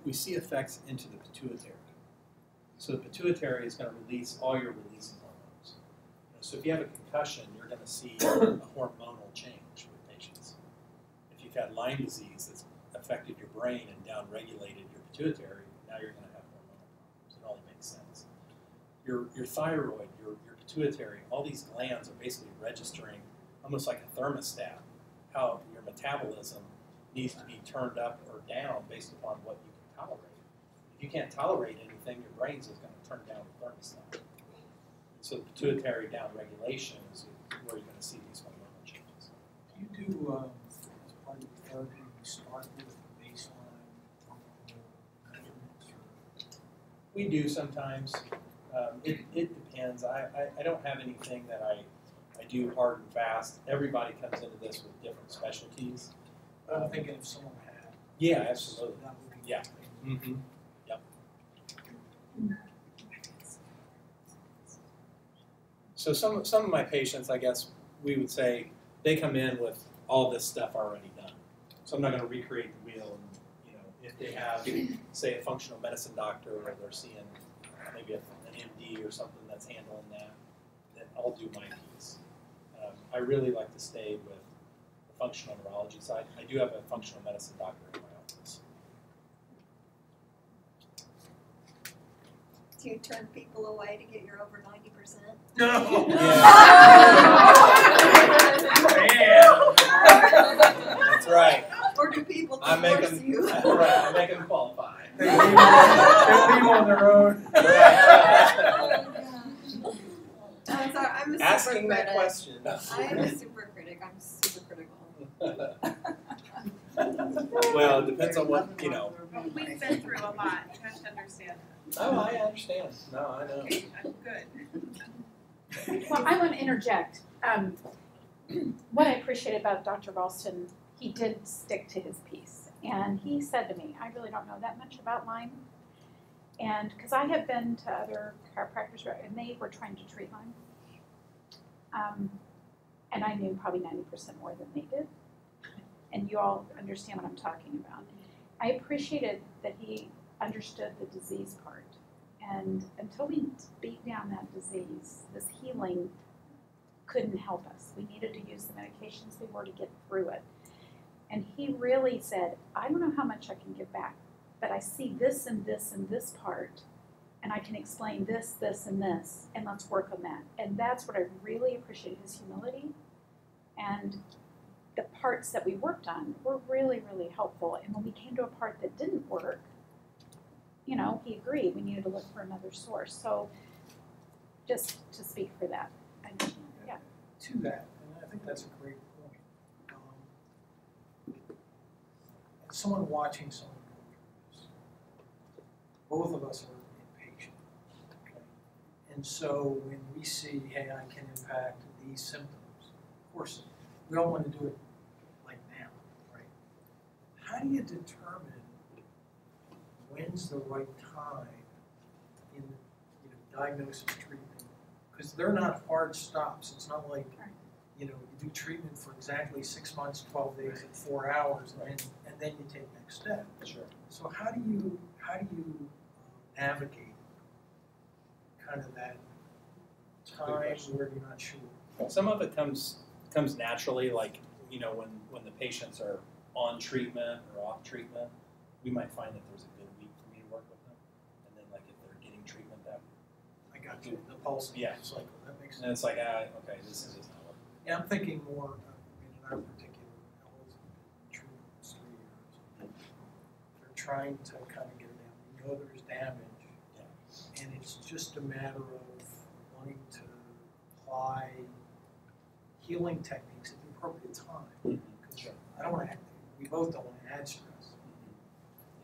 B: we see effects into the pituitary. So the pituitary is going to release all your releasing hormones. So if you have a concussion, you're going to see a hormonal change with patients. If you've had Lyme disease that's affected your brain and downregulated your pituitary, now you're going to have hormonal problems. It only makes sense. Your thyroid, your pituitary, all these glands are basically registering almost like a thermostat, how your metabolism needs to be turned up or down based upon what you can tolerate. If you can't tolerate anything, your brain's just going to turn down the thermostat. So the pituitary downregulation is where you're going to see these hormonal changes.
G: Do you do, as part of the therapy, you start with baseline measurements?
B: We do sometimes. It depends. I don't have anything that I do hard and fast. Everybody comes into this with different specialties.
G: I'm thinking if someone had.
B: Yeah, absolutely.
G: That would be
B: Yeah. Mm-hmm. Yep. So some of my patients, I guess we would say, they come in with all this stuff already done. So I'm not going to recreate the wheel. And, if they have, say, a functional medicine doctor, or they're seeing maybe an MD or something that's handling that, then I'll do my piece. I really like to stay with the functional neurology side. I do have a functional medicine doctor in my office.
F: Do you turn people away to get your over 90%?
G: No.
B: That's right.
F: Or do people
B: I make
F: divorce
B: them.
F: you?
B: Right. I make them qualify.
G: They leave on their own.
F: I'm sorry, I'm a super
B: Asking that
F: critic.
B: question.
F: I am a super critic. I'm super critical.
B: Well, it depends on what,
C: We've been through a lot, you have to understand that.
B: Oh, I understand. No, I know.
C: Okay, I'm good.
A: Well, I want to interject. What I appreciate about Dr. Ralston, he did stick to his piece. And he said to me, I really don't know that much about Lyme. And because I have been to other chiropractors, and they were trying to treat Lyme. And I knew probably 90% more than they did. And you all understand what I'm talking about. I appreciated that he understood the disease part. And until we beat down that disease, this healing couldn't help us. We needed to use the medications we were to get through it. And he really said, I don't know how much I can give back, but I see this and this and this part, and I can explain this, this, and this, and let's work on that. And that's what I really appreciated, his humility. And the parts that we worked on were really, really helpful. And when we came to a part that didn't work, he agreed we needed to look for another source. So just to speak for that. Yeah.
G: To that, and I think that's a great point. As someone watching someone go through this, both of us are impatient. Okay? And so when we see, hey, I can impact these symptoms, of course, we don't want to do it like now, right? How do you determine when's the right time in diagnosis, treatment? Because they're not hard stops. It's not like you do treatment for exactly 6 months, 12 days, and 4 hours, and then you take next step.
B: Sure.
G: So how do you navigate kind of that time where you're not sure?
B: Some of it comes naturally, like when the patients are on treatment or off treatment, we might find that there's a good week for me
G: got you, the pulse
B: Yeah.
G: cycle, that makes
B: And
G: sense.
B: it's like, okay, this is just not working.
G: Yeah, I'm thinking more, in our particular, treatment's 3 years. They're trying to kind of get it down. We know there's damage, and it's just a matter of wanting to apply healing techniques at the appropriate time. Because
B: Sure.
G: I don't want to. We both don't want to add stress.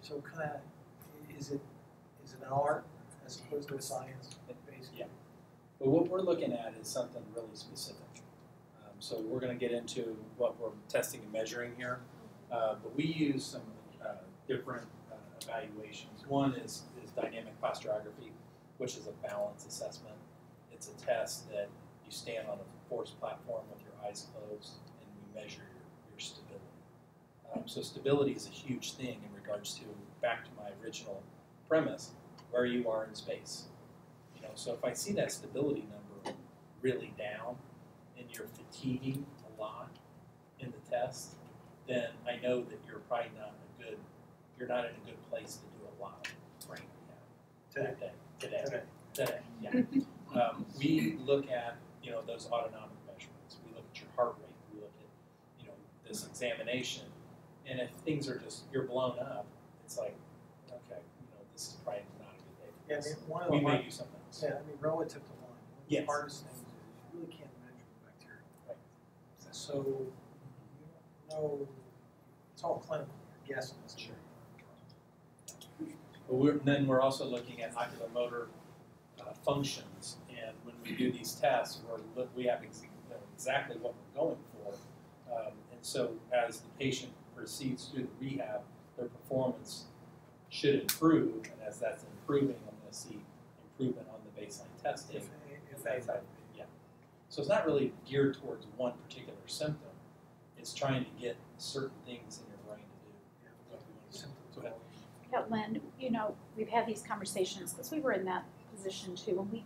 G: So, kind of, is it an art as opposed to a science, basically?
B: Yeah. But what we're looking at is something really specific. So we're going to get into what we're testing and measuring here. But we use some different evaluations. One is dynamic posturography, which is a balance assessment. It's a test that you stand on a forced platform with your eyes closed, and we measure your stability. So stability is a huge thing in regards to, back to my original premise, where you are in space. You know, so if I see that stability number really down and you're fatiguing a lot in the test, then I know that you're probably you're not in a good place to do a lot of brain rehab today. Yeah. We look at, those autonomic measurements. We look at your heart rate. We look at, this examination. And if things are you're blown up, it's like, okay, this is probably not a good day for this.
G: One of
B: We
G: the
B: may do something else.
G: Yeah, relative to Lyme, one of
B: Yes.
G: the hardest things is you really can't measure the bacteria.
B: Right.
G: So you don't know, it's all clinical, you're guessing.
B: Sure. But then we're also looking at ocular motor functions, and when we do these tests, we have exactly what we're going for. And so as the patient proceeds through the rehab, their performance should improve, and as that's improving, I'm going to see improvement on the baseline testing.
G: If
B: That's how, yeah. So it's not really geared towards one particular symptom. It's trying to get certain things in your brain to do. Go ahead.
A: Yeah, Lynn, we've had these conversations because we were in that position too, and we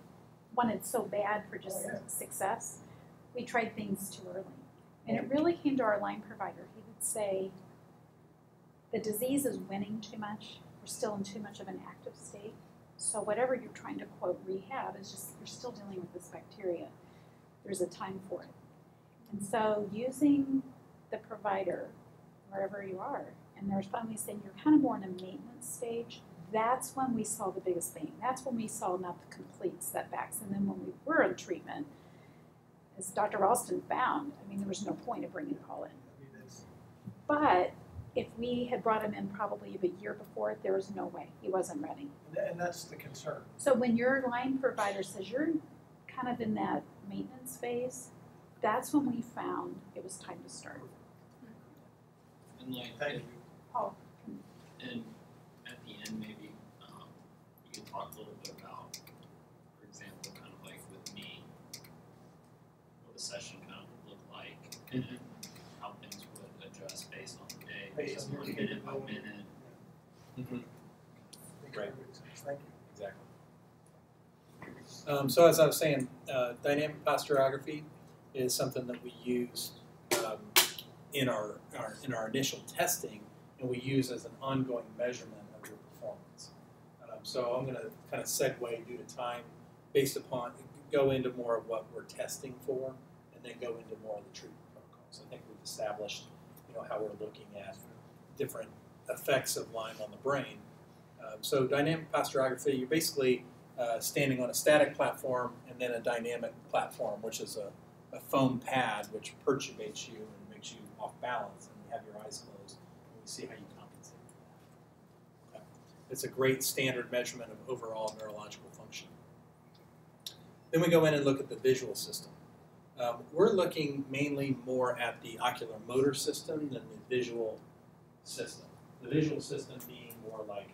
A: wanted so bad for just success. We tried things too early. And it really came to our Lyme provider. He would say, the disease is winning too much. We're still in too much of an active state. So whatever you're trying to quote rehab is just, you're still dealing with this bacteria. There's a time for it. And so using the provider, wherever you are, and they're finally saying you're kind of more in a maintenance stage, that's when we saw the biggest thing. That's when we saw not the complete setbacks. And then when we were in treatment, as Dr. Ralston found, there was no point of bringing it all in. But if we had brought him in probably a year before, there was no way. He wasn't ready.
G: And that's the concern.
A: So when your Lyme provider says you're kind of in that maintenance phase, that's when we found it was time to start.
I: And
G: Thank you.
A: Oh.
I: And at the end, maybe you could talk a little bit about, for example, kind of like with me, what a session kind of would look like, and how things would adjust based on the day, based on minute by minute.
B: Mm-hmm. Right.
G: Thank you.
B: Exactly. So as I was saying, dynamic posturography is something that we use in our initial testing, and we use as an ongoing measurement of your performance. So I'm going to kind of segue due to time, based upon go into more of what we're testing for, and then go into more of the treatment protocols. I think we've established, how we're looking at different effects of Lyme on the brain. So dynamic posturography, you're basically standing on a static platform and then a dynamic platform, which is a foam pad which perturbates you and makes you off balance, and you have your eyes closed, and we see how you compensate for that. Okay. It's a great standard measurement of overall neurological function. Then we go in and look at the visual system. We're looking mainly more at the ocular motor system than the visual system. The visual system being more like,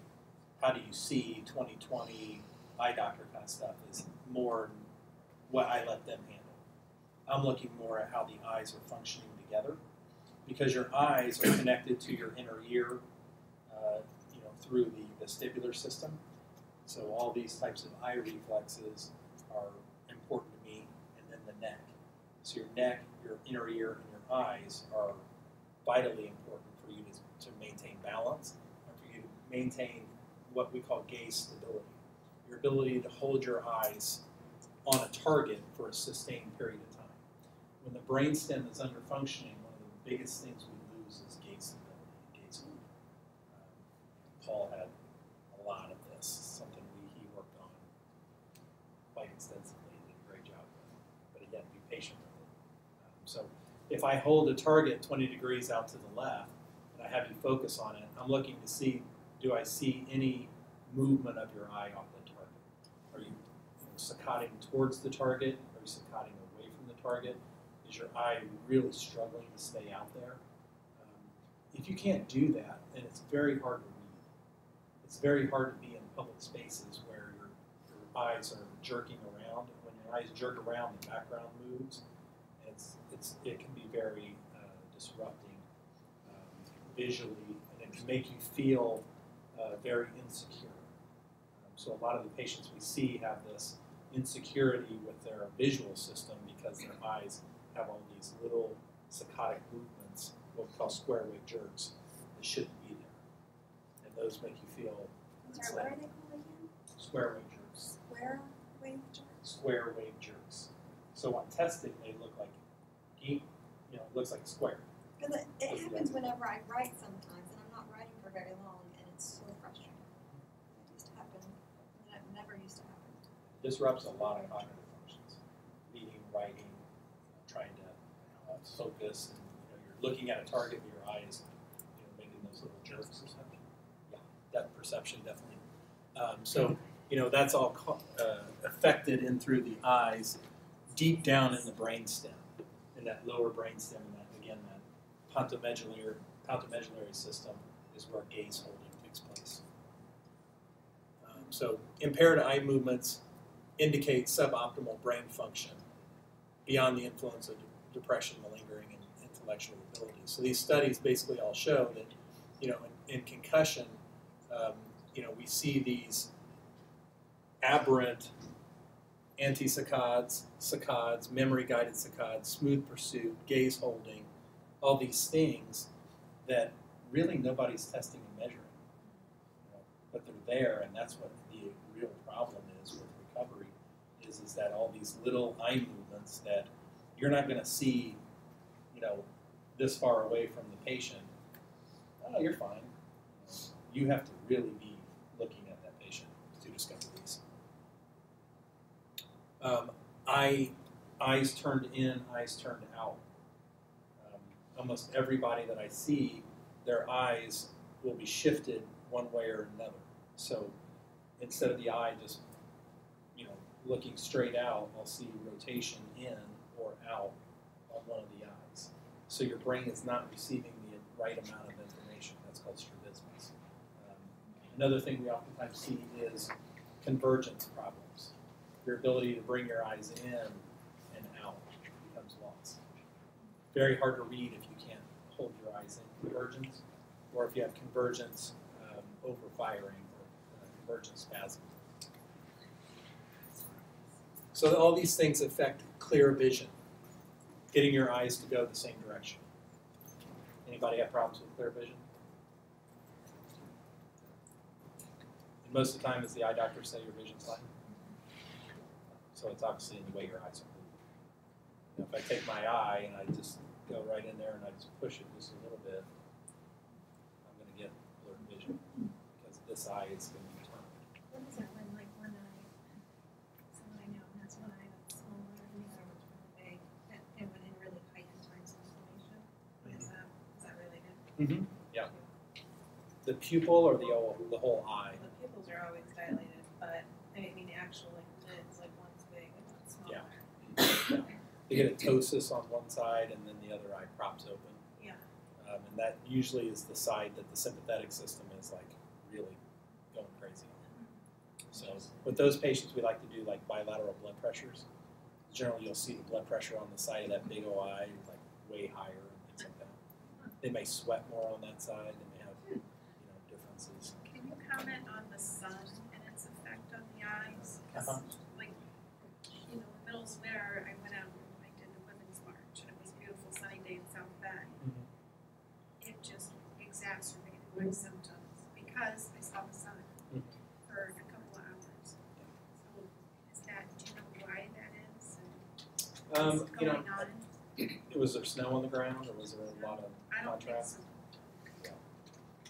B: how do you see 20/20 eye doctor kind of stuff is more what I let them handle. I'm looking more at how the eyes are functioning together, because your eyes are connected to your inner ear, through the vestibular system. So all these types of eye reflexes are important to me, and then the neck. So your neck, your inner ear, and your eyes are vitally important for you to maintain balance and for you to maintain what we call gaze stability. Your ability to hold your eyes on a target for a sustained period of time. When the brainstem is under functioning, one of the biggest things we lose is gait stability and gait speed. Paul had a lot of this, something he worked on quite extensively and did a great job with. But again, be patient with it. So if I hold a target 20 degrees out to the left and I have you focus on it, I'm looking to see, do I see any movement of your eye off the target? Are you saccading towards the target? Are you saccading away from the target? Is your eye really struggling to stay out there? If you can't do that, then it's very hard to read. It's very hard to be in public spaces where your eyes are jerking around. When your eyes jerk around, the background moves. It can be very disrupting visually, and it can make you feel very insecure. So a lot of the patients we see have this insecurity with their visual system because their eyes have all these little saccadic movements, what we call square wave jerks, that shouldn't be there. And those make you feel
F: Sorry, what are they called again?
B: square wave jerks.
F: Square wave jerks?
B: Square wave jerks. So on testing, they look like, it looks like a square.
F: Because it happens whenever I write sometimes, and I'm not writing for very long, and it's so frustrating. It used to happen, and it never used to happen.
B: Disrupts a lot of cognitive functions. Reading, writing, trying to focus, and you're looking at a target, but your eye is making those little jerks or something. Yeah, depth perception definitely. So that's all affected in through the eyes, deep down in the brainstem, in that lower brainstem, and that pontomedullary system is where gaze holding takes place. So impaired eye movements indicate suboptimal brain function beyond the influence of depression, malingering, and intellectual ability. So these studies basically all show that, in concussion, we see these aberrant anti-saccades, saccades, memory-guided saccades, smooth pursuit, gaze holding, all these things that really nobody's testing and measuring. But they're there, and that's what the real problem is with recovery, is that all these little eye movements that you're not going to see, this far away from the patient. Oh, you're fine. You have to really be looking at that patient to discover these. Eyes turned in, eyes turned out. Almost everybody that I see, their eyes will be shifted one way or another. So instead of the eye just, looking straight out, I'll see rotation in or out on one of the eyes. So your brain is not receiving the right amount of information. That's called strabismus. Another thing we oftentimes see is convergence problems. Your ability to bring your eyes in and out becomes lost. Very hard to read if you can't hold your eyes in convergence, or if you have convergence overfiring or convergence spasm. So all these things affect clear vision, getting your eyes to go the same direction. Anybody have problems with clear vision? And most of the time, as the eye doctors say, your vision's fine. So it's obviously in the way your eyes are moving. If I take my eye and I just go right in there and I just push it just a little bit, I'm going to get blurred vision because this eye is going to be turned.
C: What is that when, one eye, someone I know has one eye that's smaller and the other one's really big, that they went in really heightened times of inflammation? Is that related?
B: Mm-hmm. Yeah. The pupil or the whole eye?
C: The pupils are always dilated, but I mean the actual lids, one's big and one's smaller.
B: Yeah. They get a ptosis on one side and then the other eye props open.
C: Yeah.
B: And that usually is the side that the sympathetic system is really going crazy on. So with those patients, we like to do bilateral blood pressures. Generally, you'll see the blood pressure on the side of that big O eye way higher and things like that. They may sweat more on that side. They may have differences.
C: Can you comment on the sun and its effect on the eyes? 'Cause, the middle of winter, I went out and I did a women's march, and it was a beautiful sunny day in South Bend. It just exacerbated my symptoms because I saw the sun for a couple of hours. So do you know why
B: You know,
C: going on?
B: was there snow on the ground, or was there a lot of
C: I don't think
B: contrast?
C: so.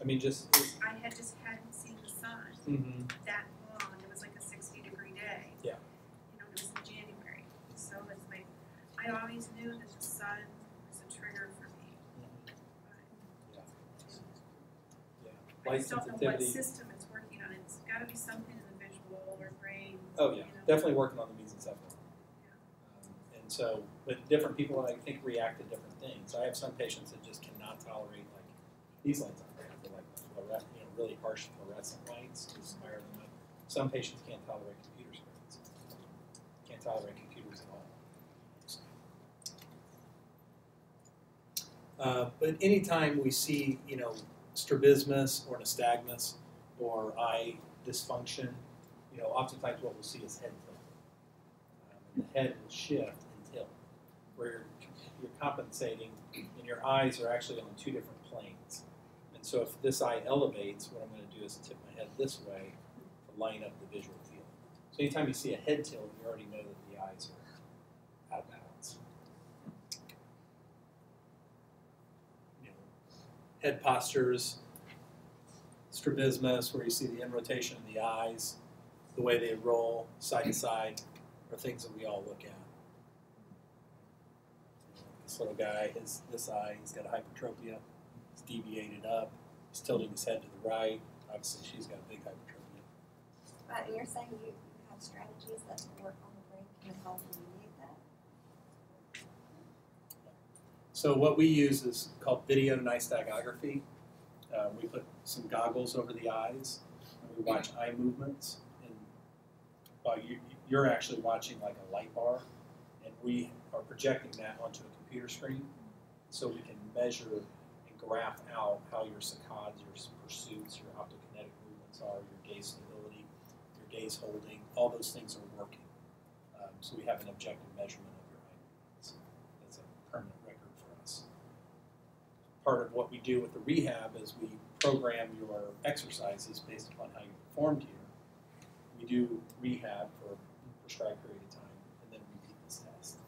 B: I mean, just.
C: I had just hadn't seen the sun
B: Mm-hmm.
C: that long. It was like a 60-degree day.
B: Yeah.
C: You know, it was in January. So it's like, I always knew that the sun was a trigger for me. But
B: Yeah.
C: I
B: Light
C: just don't know what
B: sensitivity.
C: system it's working on. It's got to be something in the visual or brain.
B: Oh yeah,
C: you know.
B: definitely working on the mesencephalon. And so, but different people, I think, react to different things. I have some patients that just cannot tolerate like these lights on ground, like really harsh fluorescent lights, just higher than that. Some patients can't tolerate computer screens. Can't tolerate computers at all. But anytime we see, strabismus or nystagmus or eye dysfunction, oftentimes what we'll see is head tilt. And the head will shift and tilt, where you're compensating, and your eyes are actually on two different planes. And so if this eye elevates, what I'm going to do is tip my head this way to line up the visual field. So anytime you see a head tilt, you already know that the eyes are out of balance. Head postures, strabismus, where you see the in-rotation of the eyes, the way they roll side to side, are things that we all look at. This little guy, this eye, he's got a hypertropia. It's deviated up. He's tilting his head to the right. Obviously, she's got a big hypertropia.
F: And you're saying you have strategies that work on the brain can help alleviate that?
B: So what we use is called video nystagography. We put some goggles over the eyes, and we watch eye movements. And while you're actually watching like a light bar, and we are projecting that onto a computer screen, so we can measure and graph out how your saccades, your pursuits, your optokinetic movements are, your gaze stability, your gaze holding, all those things are working. So we have an objective measurement of your eye movements. That's a permanent record for us. Part of what we do with the rehab is we program your exercises based upon how you performed here. We do rehab for a prescribed period of time, and then repeat this test to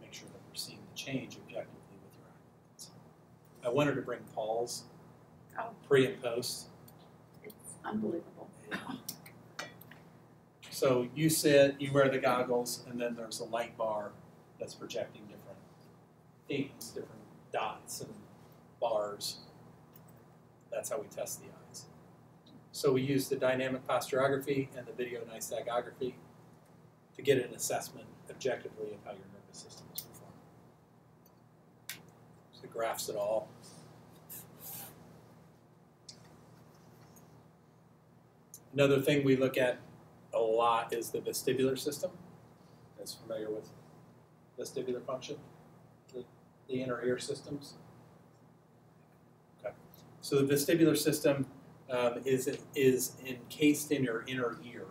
B: make sure that we're seeing the change objectively with your eye movements. I wanted to bring Paul's pre and post.
A: It's unbelievable.
B: Yeah. So you sit, you wear the goggles, and then there's a light bar that's projecting different things, different dots and bars. That's how we test the eyes. So we use the dynamic posturography and the video nystagography to get an assessment objectively of how your nervous system is performing. So it graphs it all. Another thing we look at a lot is the vestibular system. You guys familiar with vestibular function? The inner ear systems? Okay. So the vestibular system is encased in your inner ear.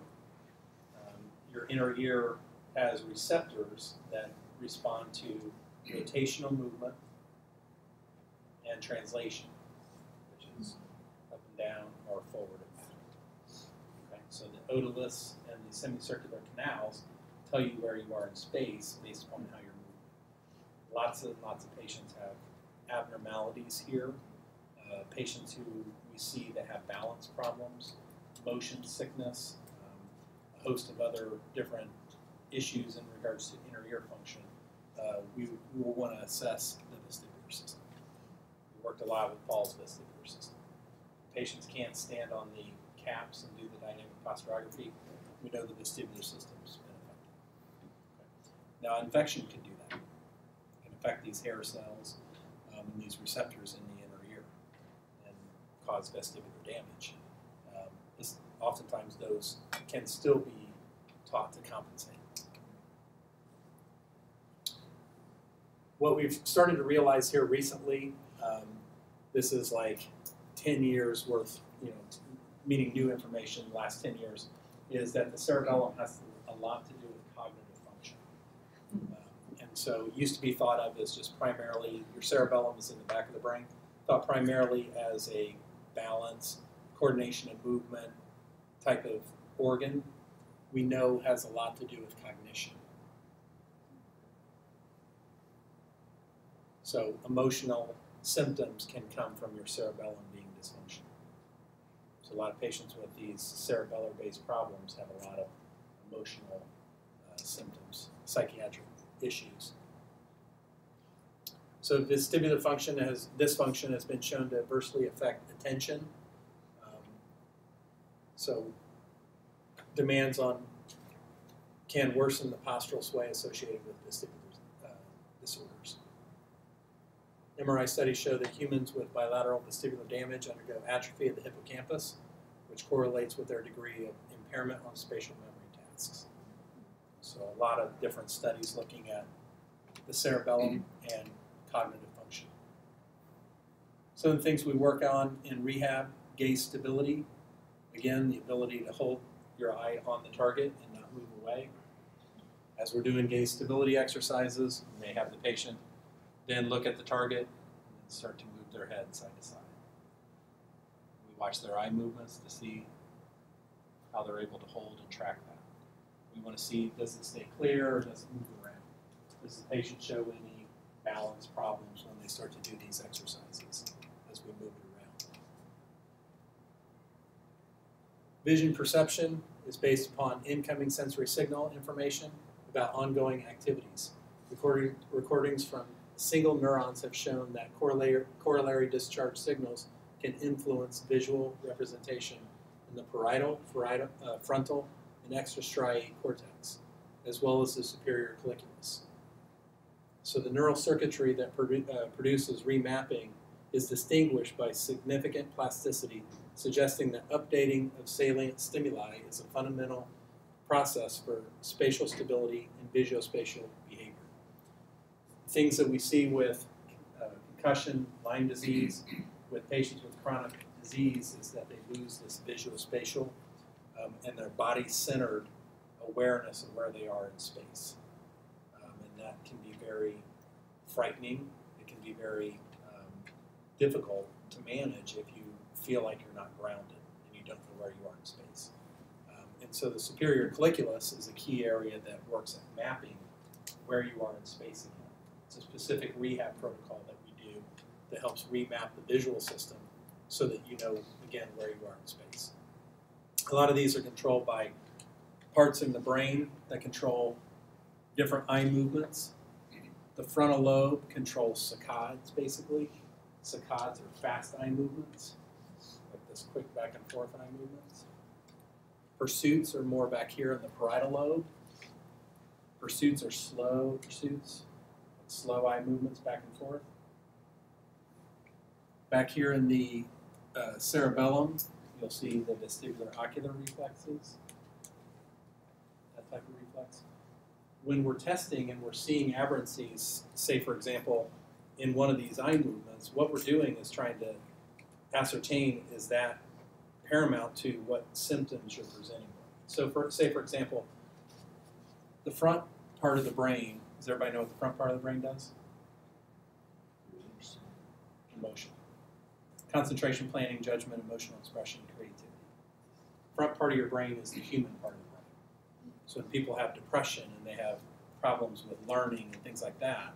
B: Your inner ear has receptors that respond to rotational movement and translation, which is up and down or forward and back. Okay. So the otoliths and the semicircular canals tell you where you are in space based upon how you're moving. Lots of patients have abnormalities here. Patients who we see that have balance problems, motion sickness, a host of other different issues in regards to inner ear function, we will want to assess the vestibular system. We worked a lot with Paul's vestibular system. Patients can't stand on the caps and do the dynamic posturography. We know the vestibular system's been affected. Okay. Now, infection can do that. It can affect these hair cells and these receptors in the inner ear and cause vestibular damage. Oftentimes, those can still be taught to compensate. What we've started to realize here recently, this is like 10 years worth, meaning new information in the last 10 years, is that the cerebellum has a lot to do with cognitive function. And so it used to be thought of as just primarily, your cerebellum is in the back of the brain, thought primarily as a balance, coordination and movement type of organ. We know has a lot to do with cognition.
D: So emotional symptoms can come from your cerebellum being dysfunctional. So a lot of patients with these cerebellar-based problems have a lot of emotional symptoms, psychiatric issues. So vestibular dysfunction has been shown to adversely affect attention. So demands on can worsen the postural sway associated with vestibular disorders. MRI studies show that humans with bilateral vestibular damage undergo atrophy of the hippocampus, which correlates with their degree of impairment on spatial memory tasks. So a lot of different studies looking at the cerebellum and cognitive function. Some of the things we work on in rehab: gaze stability. Again, the ability to hold your eye on the target and not move away. As we're doing gaze stability exercises, we may have the patient then look at the target and then start to move their head side to side. We watch their eye movements to see how they're able to hold and track that. We want to see, does it stay clear or does it move around? Does the patient show any balance problems when they start to do these exercises as we move it around? Vision perception is based upon incoming sensory signal information about ongoing activities. Recordings from single neurons have shown that corollary discharge signals can influence visual representation in the parietal, frontal, and extrastriate cortex, as well as the superior colliculus. So the neural circuitry that produces remapping is distinguished by significant plasticity, suggesting that updating of salient stimuli is a fundamental process for spatial stability and visuospatial behavior. Things that we see with concussion, Lyme disease, with patients with chronic disease is that they lose this visuospatial and their body-centered awareness of where they are in space. And that can be very frightening. It can be very difficult to manage if you feel like you're not grounded and you don't know where you are in space. And so the superior colliculus is a key area that works at mapping where you are in space again. It's a specific rehab protocol that we do that helps remap the visual system so that you know, again, where you are in space. A lot of these are controlled by parts in the brain that control different eye movements. The frontal lobe controls saccades, basically. Saccades are fast eye movements, like this quick back and forth eye movements. Pursuits are more back here in the parietal lobe. Pursuits are slow pursuits, slow eye movements back and forth. Back here in the cerebellum, you'll see the vestibular ocular reflexes, that type of reflex. When we're testing and we're seeing aberrancies, say for example, in one of these eye movements, what we're doing is trying to ascertain, is that paramount to what symptoms you're presenting with. So say for example, the front part of the brain, does everybody know what the front part of the brain does? Emotion. Concentration, planning, judgment, emotional expression, creativity. Front part of your brain is the human part of the brain. So when people have depression and they have problems with learning and things like that,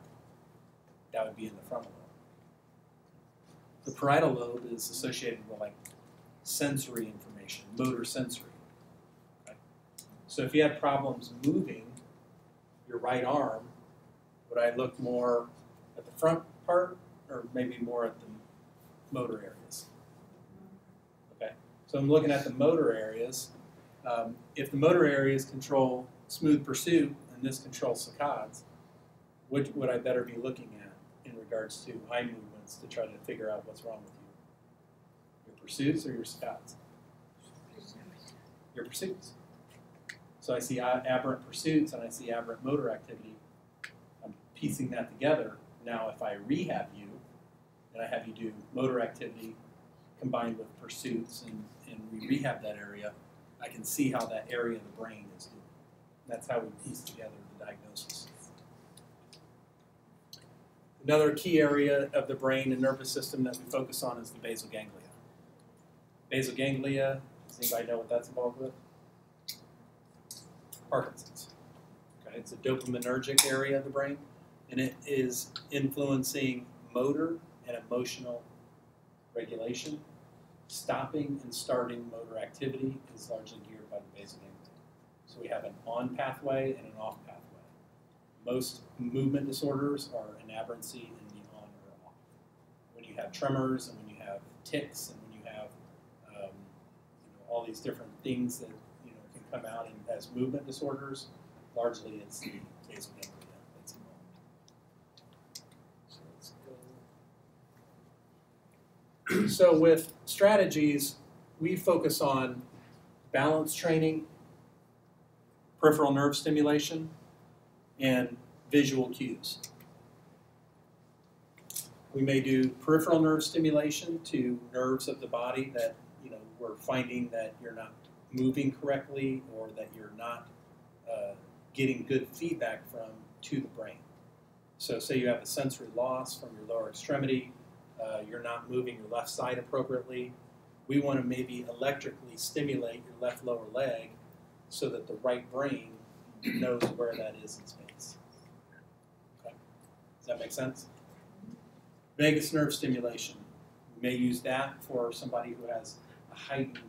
D: that would be in the frontal lobe. The parietal lobe is associated with like sensory information, motor sensory. Okay? So if you have problems moving your right arm, would I look more at the front part or maybe more at the motor areas? Okay, so I'm looking at the motor areas. If the motor areas control smooth pursuit and this controls saccades, which would I better be looking at in regards to eye movements to try to figure out what's wrong with you? Your pursuits or your saccades? Your pursuits. So I see aberrant pursuits and I see aberrant motor activity. I'm piecing that together. Now if I rehab you and I have you do motor activity combined with pursuits and we rehab that area, I can see how that area of the brain is doing. That's how we piece together the diagnosis. Another key area of the brain and nervous system that we focus on is the basal ganglia. Basal ganglia, does anybody know what that's involved with? Parkinson's. Okay, it's a dopaminergic area of the brain.
B: and it is influencing motor and emotional regulation. Stopping and starting motor activity is largely geared by the basal ganglia. So we have an on pathway and an off pathway. Most movement disorders are an aberrancy in the on or off. When you have tremors and when you have tics and when you have all these different things that can come out as movement disorders, largely it's the basal ganglia that's involved. So let's go. So with strategies, we focus on balance training, peripheral nerve stimulation, and visual cues. We may do peripheral nerve stimulation to nerves of the body that we're finding that you're not moving correctly or that you're not getting good feedback from to the brain. So say you have a sensory loss from your lower extremity, you're not moving your left side appropriately. We want to maybe electrically stimulate your left lower leg so that the right brain knows where that is in space. Okay. Does that make sense? Vagus nerve stimulation. We may use that for somebody who has a heightened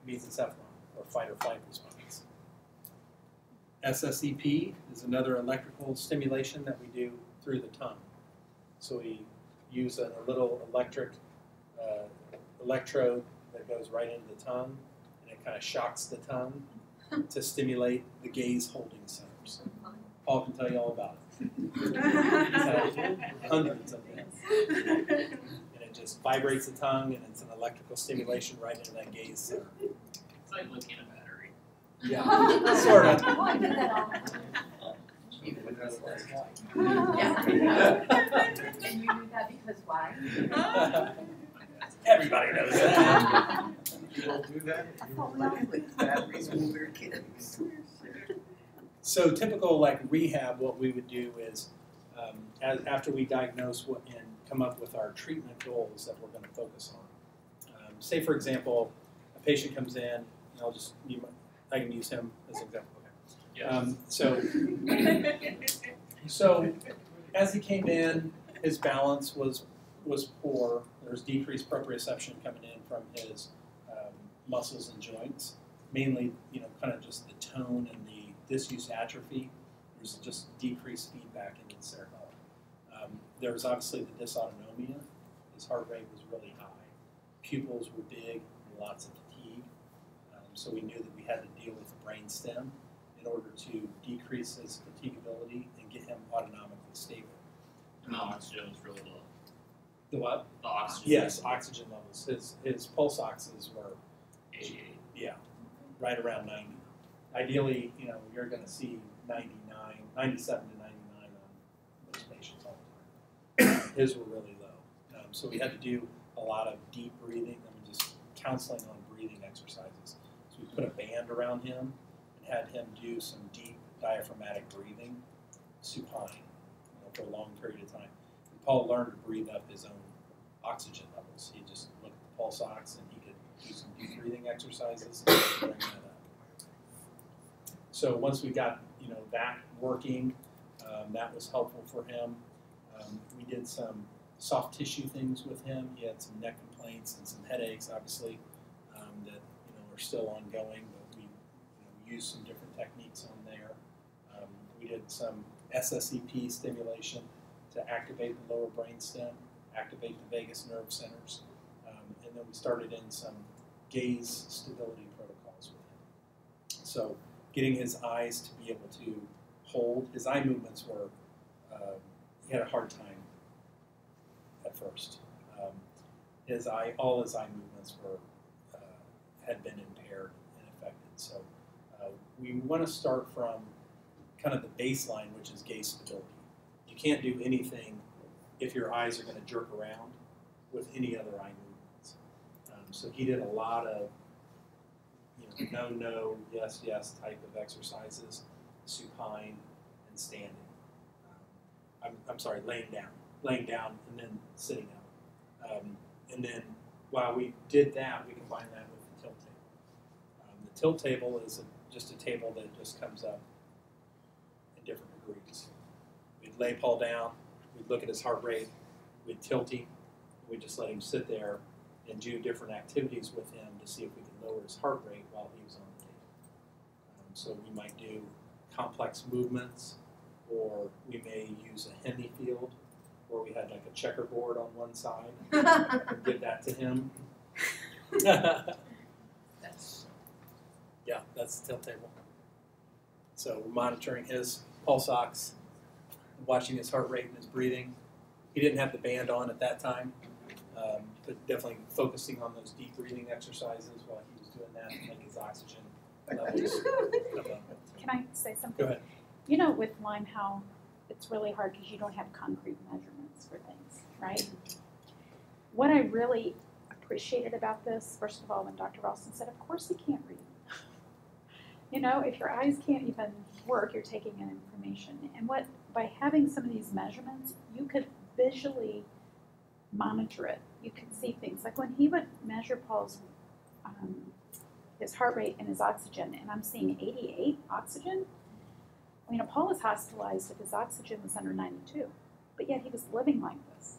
B: mesencephalon or fight or flight response. SSEP is another electrical stimulation that we do through the tongue. So we use a little electrode that goes right into the tongue, and it kind of shocks the tongue to stimulate the gaze holding centers. Paul can tell you all about it. He's had hundreds of them. And it just vibrates the tongue, and it's an electrical stimulation right into that gaze center.
I: It's like looking at a battery.
B: Yeah, sort of.
E: Oh, I do that all the time.
J: Yeah. And you do that because why?
B: Everybody knows that.
G: People do that.
E: Batteries when we were kids.
B: So typical rehab, what we would do is after we diagnose and come up with our treatment goals that we're going to focus on. Say for example, a patient comes in, and I can use him as an example. Okay. So as he came in, his balance was poor. There was decreased proprioception coming in from his muscles and joints, mainly kind of just the tone and the disuse atrophy. There's just decreased feedback into the cerebellum. There was obviously the dysautonomia. His heart rate was really high. Pupils were big and lots of fatigue. So we knew that we had to deal with the brain stem in order to decrease his fatigability and get him autonomically stable.
I: And the oxygen was really low.
B: The what?
I: The oxygen.
B: Yes, oxygen levels. His pulse oxes were
I: 88.
B: Yeah, right around 90. Ideally, you're going to see 97 to 99 on most patients all the time. His were really low. So we had to do a lot of deep breathing. Just counseling on breathing exercises. So we put a band around him and had him do some deep diaphragmatic breathing, supine, for a long period of time. And Paul learned to breathe up his own oxygen levels. He just looked at the pulse ox and he could do some deep breathing exercises and bring that up. So once we got that working, that was helpful for him. We did some soft tissue things with him. He had some neck complaints and some headaches, obviously, that are still ongoing. But we used some different techniques on there. We did some SSEP stimulation to activate the lower brain stem, activate the vagus nerve centers, and then we started in some gaze stability protocols with him. So getting his eyes to be able to hold, his eye movements were, he had a hard time at first. All his eye movements had been impaired and affected. So we want to start from kind of the baseline, which is gaze stability. You can't do anything if your eyes are going to jerk around with any other eye movements. So he did a lot of no, yes type of exercises, supine and standing. I'm sorry, laying down and then sitting up. And then while we did that, we combined that with the tilt table. The tilt table is just a table that just comes up in different degrees. We'd
D: lay Paul down, we'd look at his heart rate, we'd tilt him, we'd just let him sit there and do different activities with him to see if we could lower his heart rate while he was on the table. So we might do complex movements, or we may use a Henny field, where we had like a checkerboard on one side, and give that to him. Yeah, that's the tilt table. So we're monitoring his pulse ox, watching his heart rate and his breathing. He didn't have the band on at that time, but definitely focusing on those deep breathing exercises while he was doing that to make his oxygen levels come up.
A: Can I say something?
D: Go ahead.
A: You know, with Lyme, how it's really hard because you don't have concrete measurements for things, right? What I really appreciated about this, first of all, when Dr. Ralston said, of course he can't read. You know, if your eyes can't even work, you're taking in information. And by having some of these measurements, you could visually monitor it. You could see things. Like when he would measure Paul's his heart rate and his oxygen, and I'm seeing 88 oxygen. I mean, Paul was hospitalized if his oxygen was under 92, but yet he was living like this.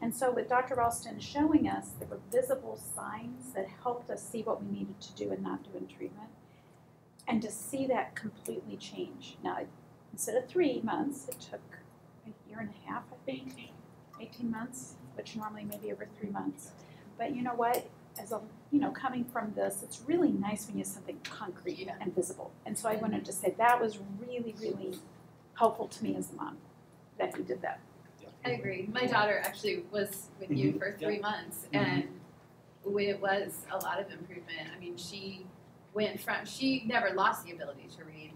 A: And so with Dr. Ralston showing us, there were visible signs that helped us see what we needed to do and not do in treatment, and to see that completely change. Now, instead of 3 months, it took a year and a half, I think, 18 months, which normally maybe over 3 months. But you know what? As a, coming from this, it's really nice when you have something concrete and visible. And so I wanted to say that was really, really helpful to me as a mom, that you did that.
J: I agree. My daughter actually was with you for 3 months, and it was a lot of improvement. I mean, she never lost the ability to read,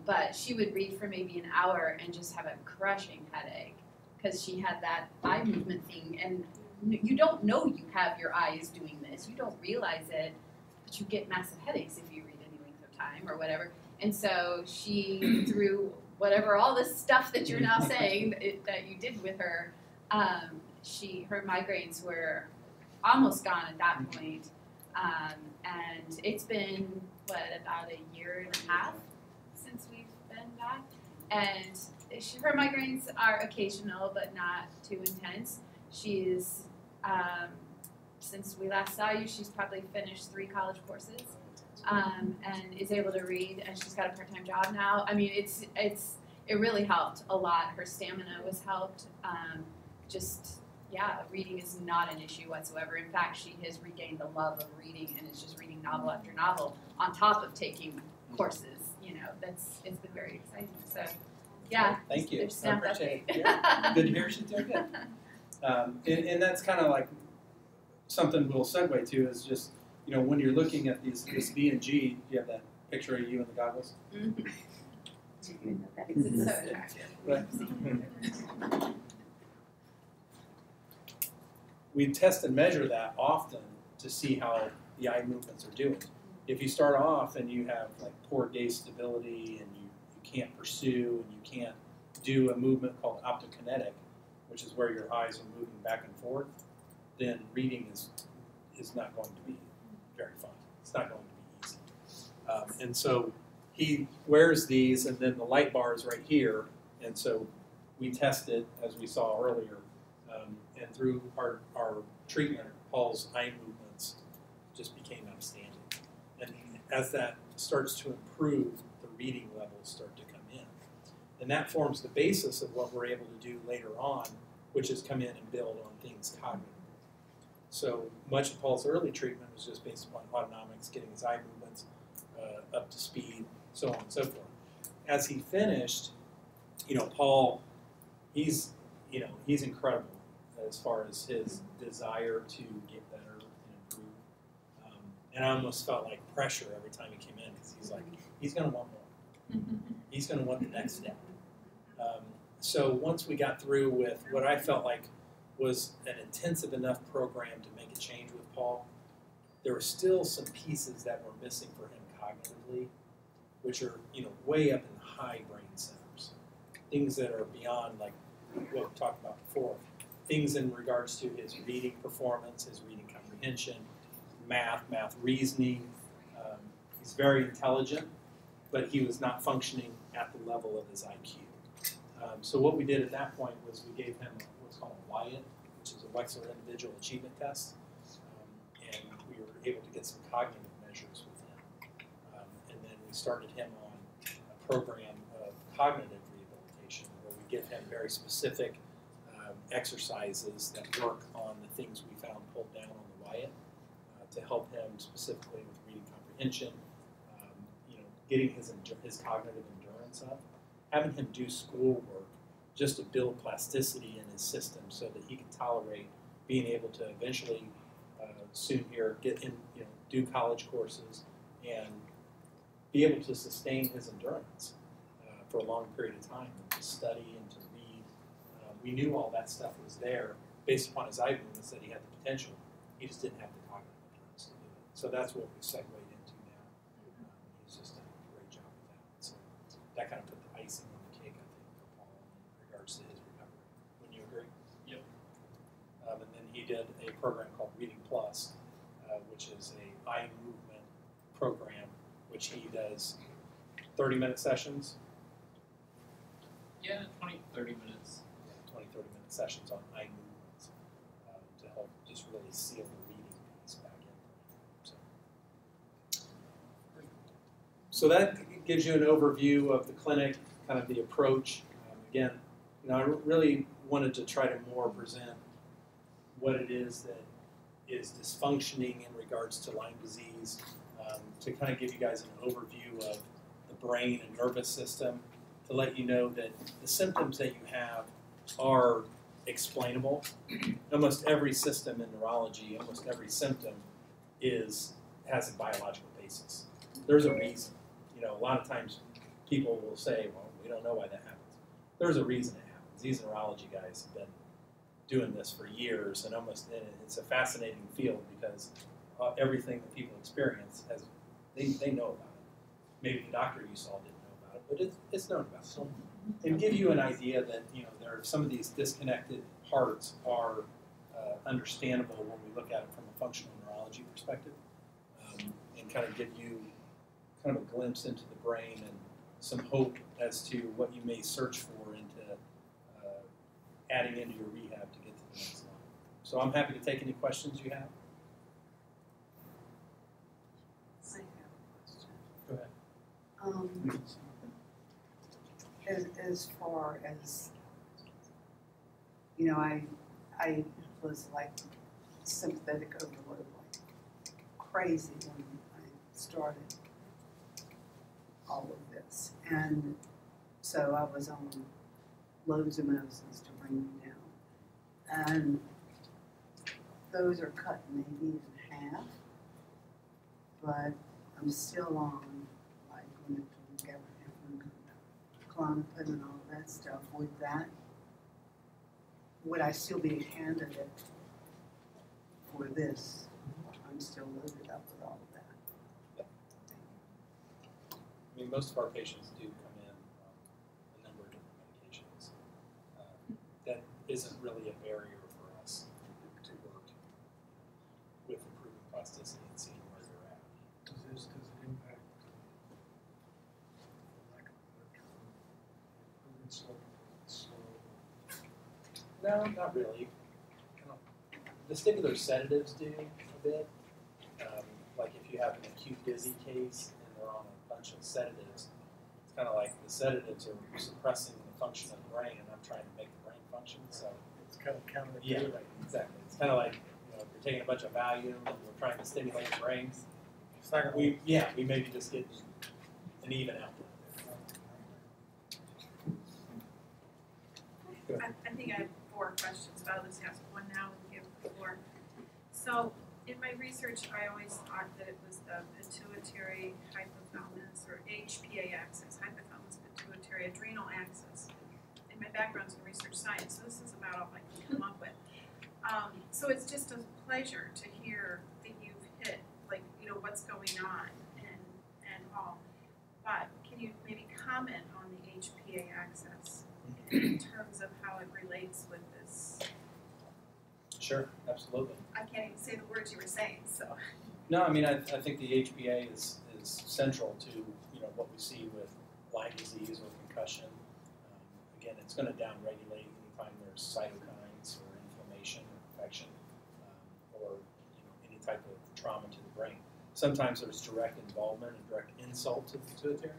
J: but she would read for maybe an hour and just have a crushing headache because she had that eye movement thing, and you don't know you have your eyes doing this. You don't realize it, but you get massive headaches if you read any length of time or whatever. And so she, through whatever, all this stuff that you're now saying that you did with her, her migraines were almost gone at that point. And it's been, about a year and a half since we've been back. And her migraines are occasional, but not too intense. She's, since we last saw you, she's probably finished 3 college courses, and is able to read, and she's got a part-time job now. I mean, it really helped a lot. Her stamina was helped. Reading is not an issue whatsoever. In fact, she has regained the love of reading and is just reading novel after novel on top of taking courses. It's been very exciting. So, yeah.
D: Thank you.
J: There's
D: I appreciate it. Yeah. Good to hear she's doing good. And that's kind of like something we'll segue to is just, when you're looking at this B and G, you have that picture of you in the goggles?
J: Mm-hmm.
A: It's
J: so attractive.
D: Right. We test and measure that often to see how the eye movements are doing. If you start off and you have like poor gaze stability and you can't pursue and you can't do a movement called optokinetic, which is where your eyes are moving back and forth, then reading is not going to be very fun. It's not going to be easy. And so he wears these, and then the light bar is right here, and so we tested, as we saw earlier, and through our treatment, Paul's eye movements just became outstanding. And as that starts to improve, the reading levels start to come in. And that forms the basis of what we're able to do later on, which is come in and build on things cognitively. So much of Paul's early treatment was just based upon autonomics, getting his eye movements up to speed, so on and so forth. As he finished, Paul, he's incredible as far as his desire to get better and improve. And I almost felt like pressure every time he came in because he's like, he's going to want more. He's going to want the next step. So once we got through with what I felt like was an intensive enough program to make a change with Paul, there were still some pieces that were missing for him cognitively, which are way up in the high brain centers, things that are beyond like what we talked about before, things in regards to his reading performance, his reading comprehension, math reasoning. He's very intelligent, but he was not functioning at the level of his IQ.
B: So what we did at that point was we gave him what's called a WIAT, which is a Wechsler Individual Achievement Test, and we were able to get some cognitive measures with him. And then we started him on a program of cognitive rehabilitation where we give him very specific exercises that work on the things we found pulled down on the WIAT to help him specifically with reading comprehension, getting his cognitive endurance up, having him do schoolwork just to build plasticity in his system so that he can tolerate being able to eventually soon here get in, do college courses and be able to sustain his endurance for a long period of time and to study and to read. We knew all that stuff was there based upon his eye movements that he had the potential. He just didn't have the cognitive endurance to do it. So that's what we segued into now. He's just done a great job with that. So that kind of put the icing on the cake, I think, for Paul in regards to his recovery. Wouldn't you agree?
I: Yep.
B: And then he did a program called Reading Plus, which is a eye movement program, which he does 30-minute sessions.
I: Yeah, 20, 30 minutes.
B: 30-minute sessions on eye movements to help just really seal the reading piece back in. So that gives you an overview of the clinic, kind of the approach. Again, I really wanted to try to more present what it is that is dysfunctioning in regards to Lyme disease, to kind of give you guys an overview of the brain and nervous system, to let you know that the symptoms that you have are explainable. Almost every system in neurology, almost every symptom has a biological basis. There's a reason. A lot of times people will say, well, we don't know why that happens. There's a reason it happens. These neurology guys have been doing this for years, and it's a fascinating field because everything that people experience, they know about it. Maybe the doctor you saw didn't know about it, but it's known about. So, and give you an idea that there are some of these disconnected parts are understandable when we look at it from a functional neurology perspective, and kind of give you kind of a glimpse into the brain and some hope as to what you may search for into adding into your rehab to get to the next level. So I'm happy to take any questions you have.
E: I have a question.
B: Go ahead.
E: As far as, I was like sympathetic overload, like crazy when I started all of this. And so I was on loads of medicines to bring me down. And those are cut maybe in half, but I'm still on like Klonopin and all of that stuff. With that, would I still be a candidate for this? I'm still loaded up with all of that.
B: I mean, most of our patients do come in on a number of different medications. That isn't really a barrier for us to work with improving plasticity and seeing where they're at.
G: Does it impact, for lack of a better term, movement slow?
B: No, not really. Vestibular sedatives do a bit. Like if you have an acute dizzy case and they're on a bunch of sedatives, it's kind of like the sedatives are suppressing the function of the brain, and I'm trying to make the brain function. So
G: It's kind of counterintuitive.
B: yeah, right, exactly. It's kind of like if you're taking a bunch of Valium and we're trying to stimulate the brain.
G: It's not gonna
B: We maybe just get an even output.
C: I think I have 4 questions, but I'll just ask one now and give the floor. So, in my research, I always thought that it was the pituitary hypothalamus, or HPA axis, hypothalamus pituitary adrenal axis. And my background's in research science, so this is about all I can come up with. So it's just a pleasure to hear that you've hit, what's going on and all. But can you maybe comment on the HPA axis in terms of how it relates with this?
B: Sure, absolutely.
C: I can't even say the words you were saying, so.
B: No, I mean, I think the HPA is central to what we see with Lyme disease or concussion.
D: again, it's going to downregulate anytime there's cytokines or inflammation or infection, or any type of trauma to the brain. Sometimes there's direct involvement and direct insult to the pituitary.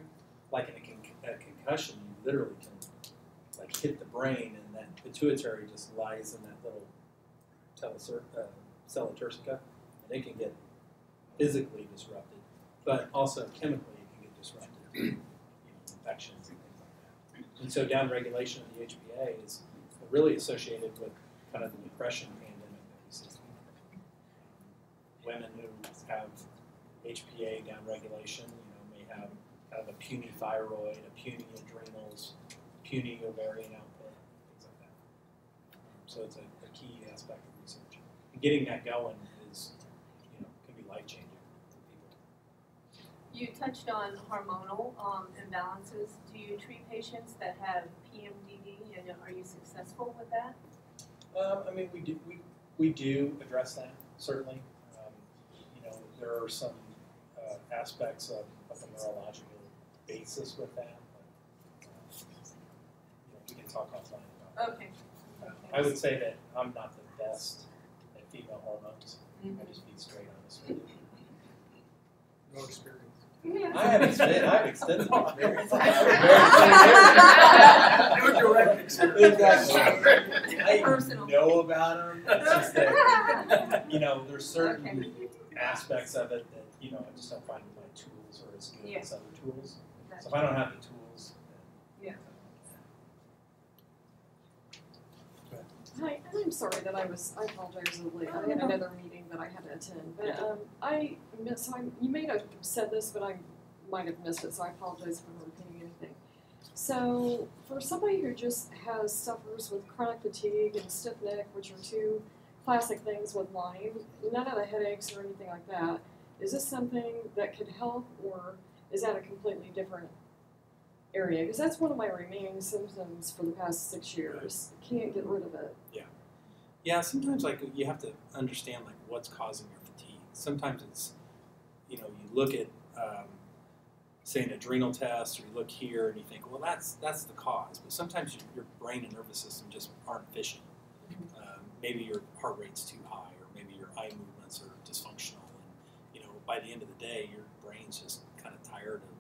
D: Like in a concussion, you literally can like hit the brain, and that pituitary just lies in that little cella turcica, and it can get physically disrupted, but also chemically it can get disrupted. Infections and things like that. And so downregulation of the HPA is really associated with kind of the depression pandemic that we see. Women who have HPA downregulation, may have kind of a puny thyroid, a puny adrenals, puny ovarian output, things like that. So it's a key aspect of research. And getting that going is, can be life-changing for people.
K: You touched on hormonal imbalances. Do you treat patients that have PMDD, and are you successful with that?
D: We do address that, certainly. There are some aspects of the neurological basis with that, but we can talk offline about
K: Okay.
D: that. I would say that I'm not the best at female hormones. I just be straight honest with you.
G: No experience.
D: I have extensive experience.
G: No direct experience.
D: I know about them. It's just that, there's certain aspects of it that, I just don't find my tools are as good as other tools. So if I don't have the tools, then...
L: Hi, and I'm sorry that I apologize a little late. I had another meeting that I had to attend. But you may have said this, but I might have missed it, so I apologize if I'm repeating anything. So for somebody who just suffers with chronic fatigue and stiff neck, which are two classic things with Lyme, none of the headaches or anything like that, is this something that could help, or is that a completely different area? Because that's one of my remaining symptoms for the past 6 years. Can't get rid of it.
D: Yeah, sometimes you have to understand what's causing your fatigue. Sometimes it's, you look at say an adrenal test, or you look here and you think, well, that's the cause. But sometimes your brain and nervous system just aren't efficient. Maybe your heart rate's too high, or maybe your eye movements are dysfunctional, and by the end of the day, your brain's just kind of tired of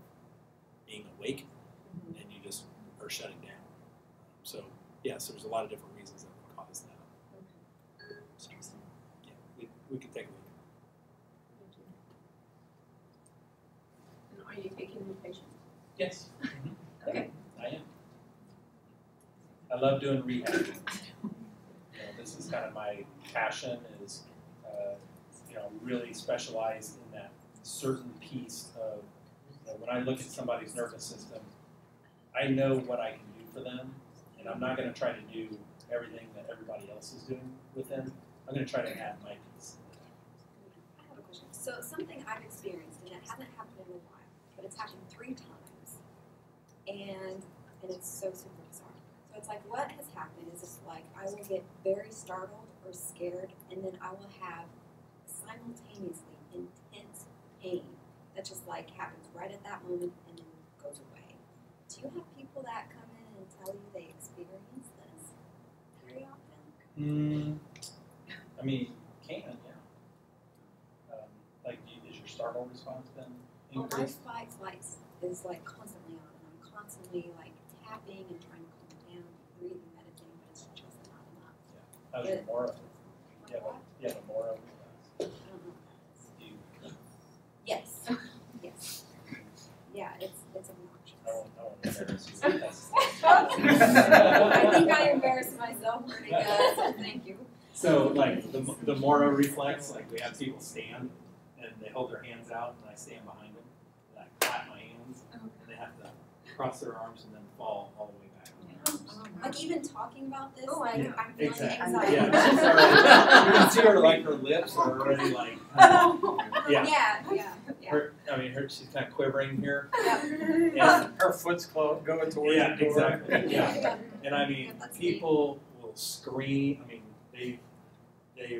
D: being awake, and you just are shutting down. So yes, there's a lot of different reasons that would cause that. So, yeah, we can take a look.
K: And are you taking new patients?
D: Yes.
K: Okay.
D: I am. I love doing rehab. This is kind of my passion, is really specialized in that certain piece of, when I look at somebody's nervous system, I know what I can do for them, and I'm not going to try to do everything that everybody else is doing with them. I'm going to try to add my piece.
F: I have a question. So something I've experienced, and it hasn't happened in a while, but it's happened 3 times, and it's so super bizarre. So it's like, what has happened is it's like I will get very startled or scared, and then I will have simultaneously intense pain that just happens right at that moment and then goes away. Do you have people that come in and tell you they experience this very often?
D: Can, yeah. Is your startle response been
F: Well, my
D: increased?
F: fight is constantly on, and I'm constantly tapping and trying to calm down, breathing, meditating, but it's just not enough.
D: How's your Moro? You have a Moro reflex?
F: I don't know what that is. Yes. Yes. Yeah, it's obnoxious.
D: I won't embarrass you.
F: I think I embarrassed myself pretty good, so thank you.
D: So, the Moro reflex, we have people stand, and they hold their hands out, and I stand behind them, and I clap my hands, and they have to cross their arms and then fall all the way back.
F: Even talking about this,
K: Oh,
F: I'm feeling
D: Exactly.
F: anxiety.
D: Yeah, she's already, you can see her her lips are already she's kind of quivering here.
G: Yeah. Her foot's going towards the door.
D: Exactly. Yeah. And people will scream. They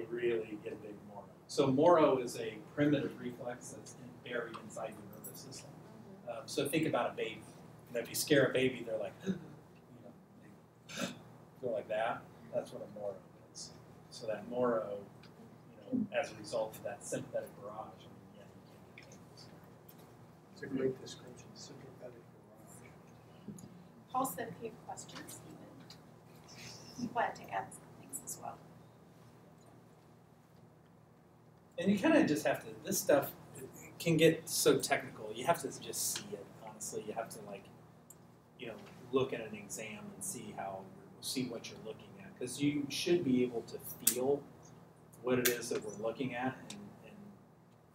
D: really get a big Moro. So Moro is a primitive reflex that's buried inside your nervous system. So think about a baby. If you scare a baby, they're like, they
B: go like that, that's what a Moro is. So that Moro, as a result of that sympathetic barrage, I mean, yeah, you can't get tangles.
G: It's a great description, sympathetic barrage.
A: Paul said if you have questions, he would be glad to add some things as well.
B: And you kind of just have to, this stuff it can get so technical. You have to just see it, honestly. You have to, like, look at an exam and see what you're looking at. Because you should be able to feel what it is that we're looking at and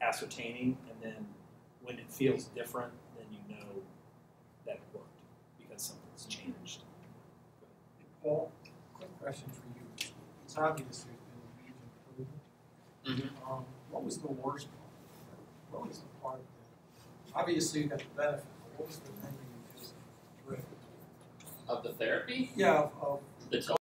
B: ascertaining. And then when it feels different, then you know that it worked because something's changed.
G: Paul, quick question for you. It's obvious there's been a huge improvement. What was the worst part? What was the part that, obviously you got the benefit, but what was the thing that you just dreaded?
I: Of the therapy?
G: Yeah, of
I: The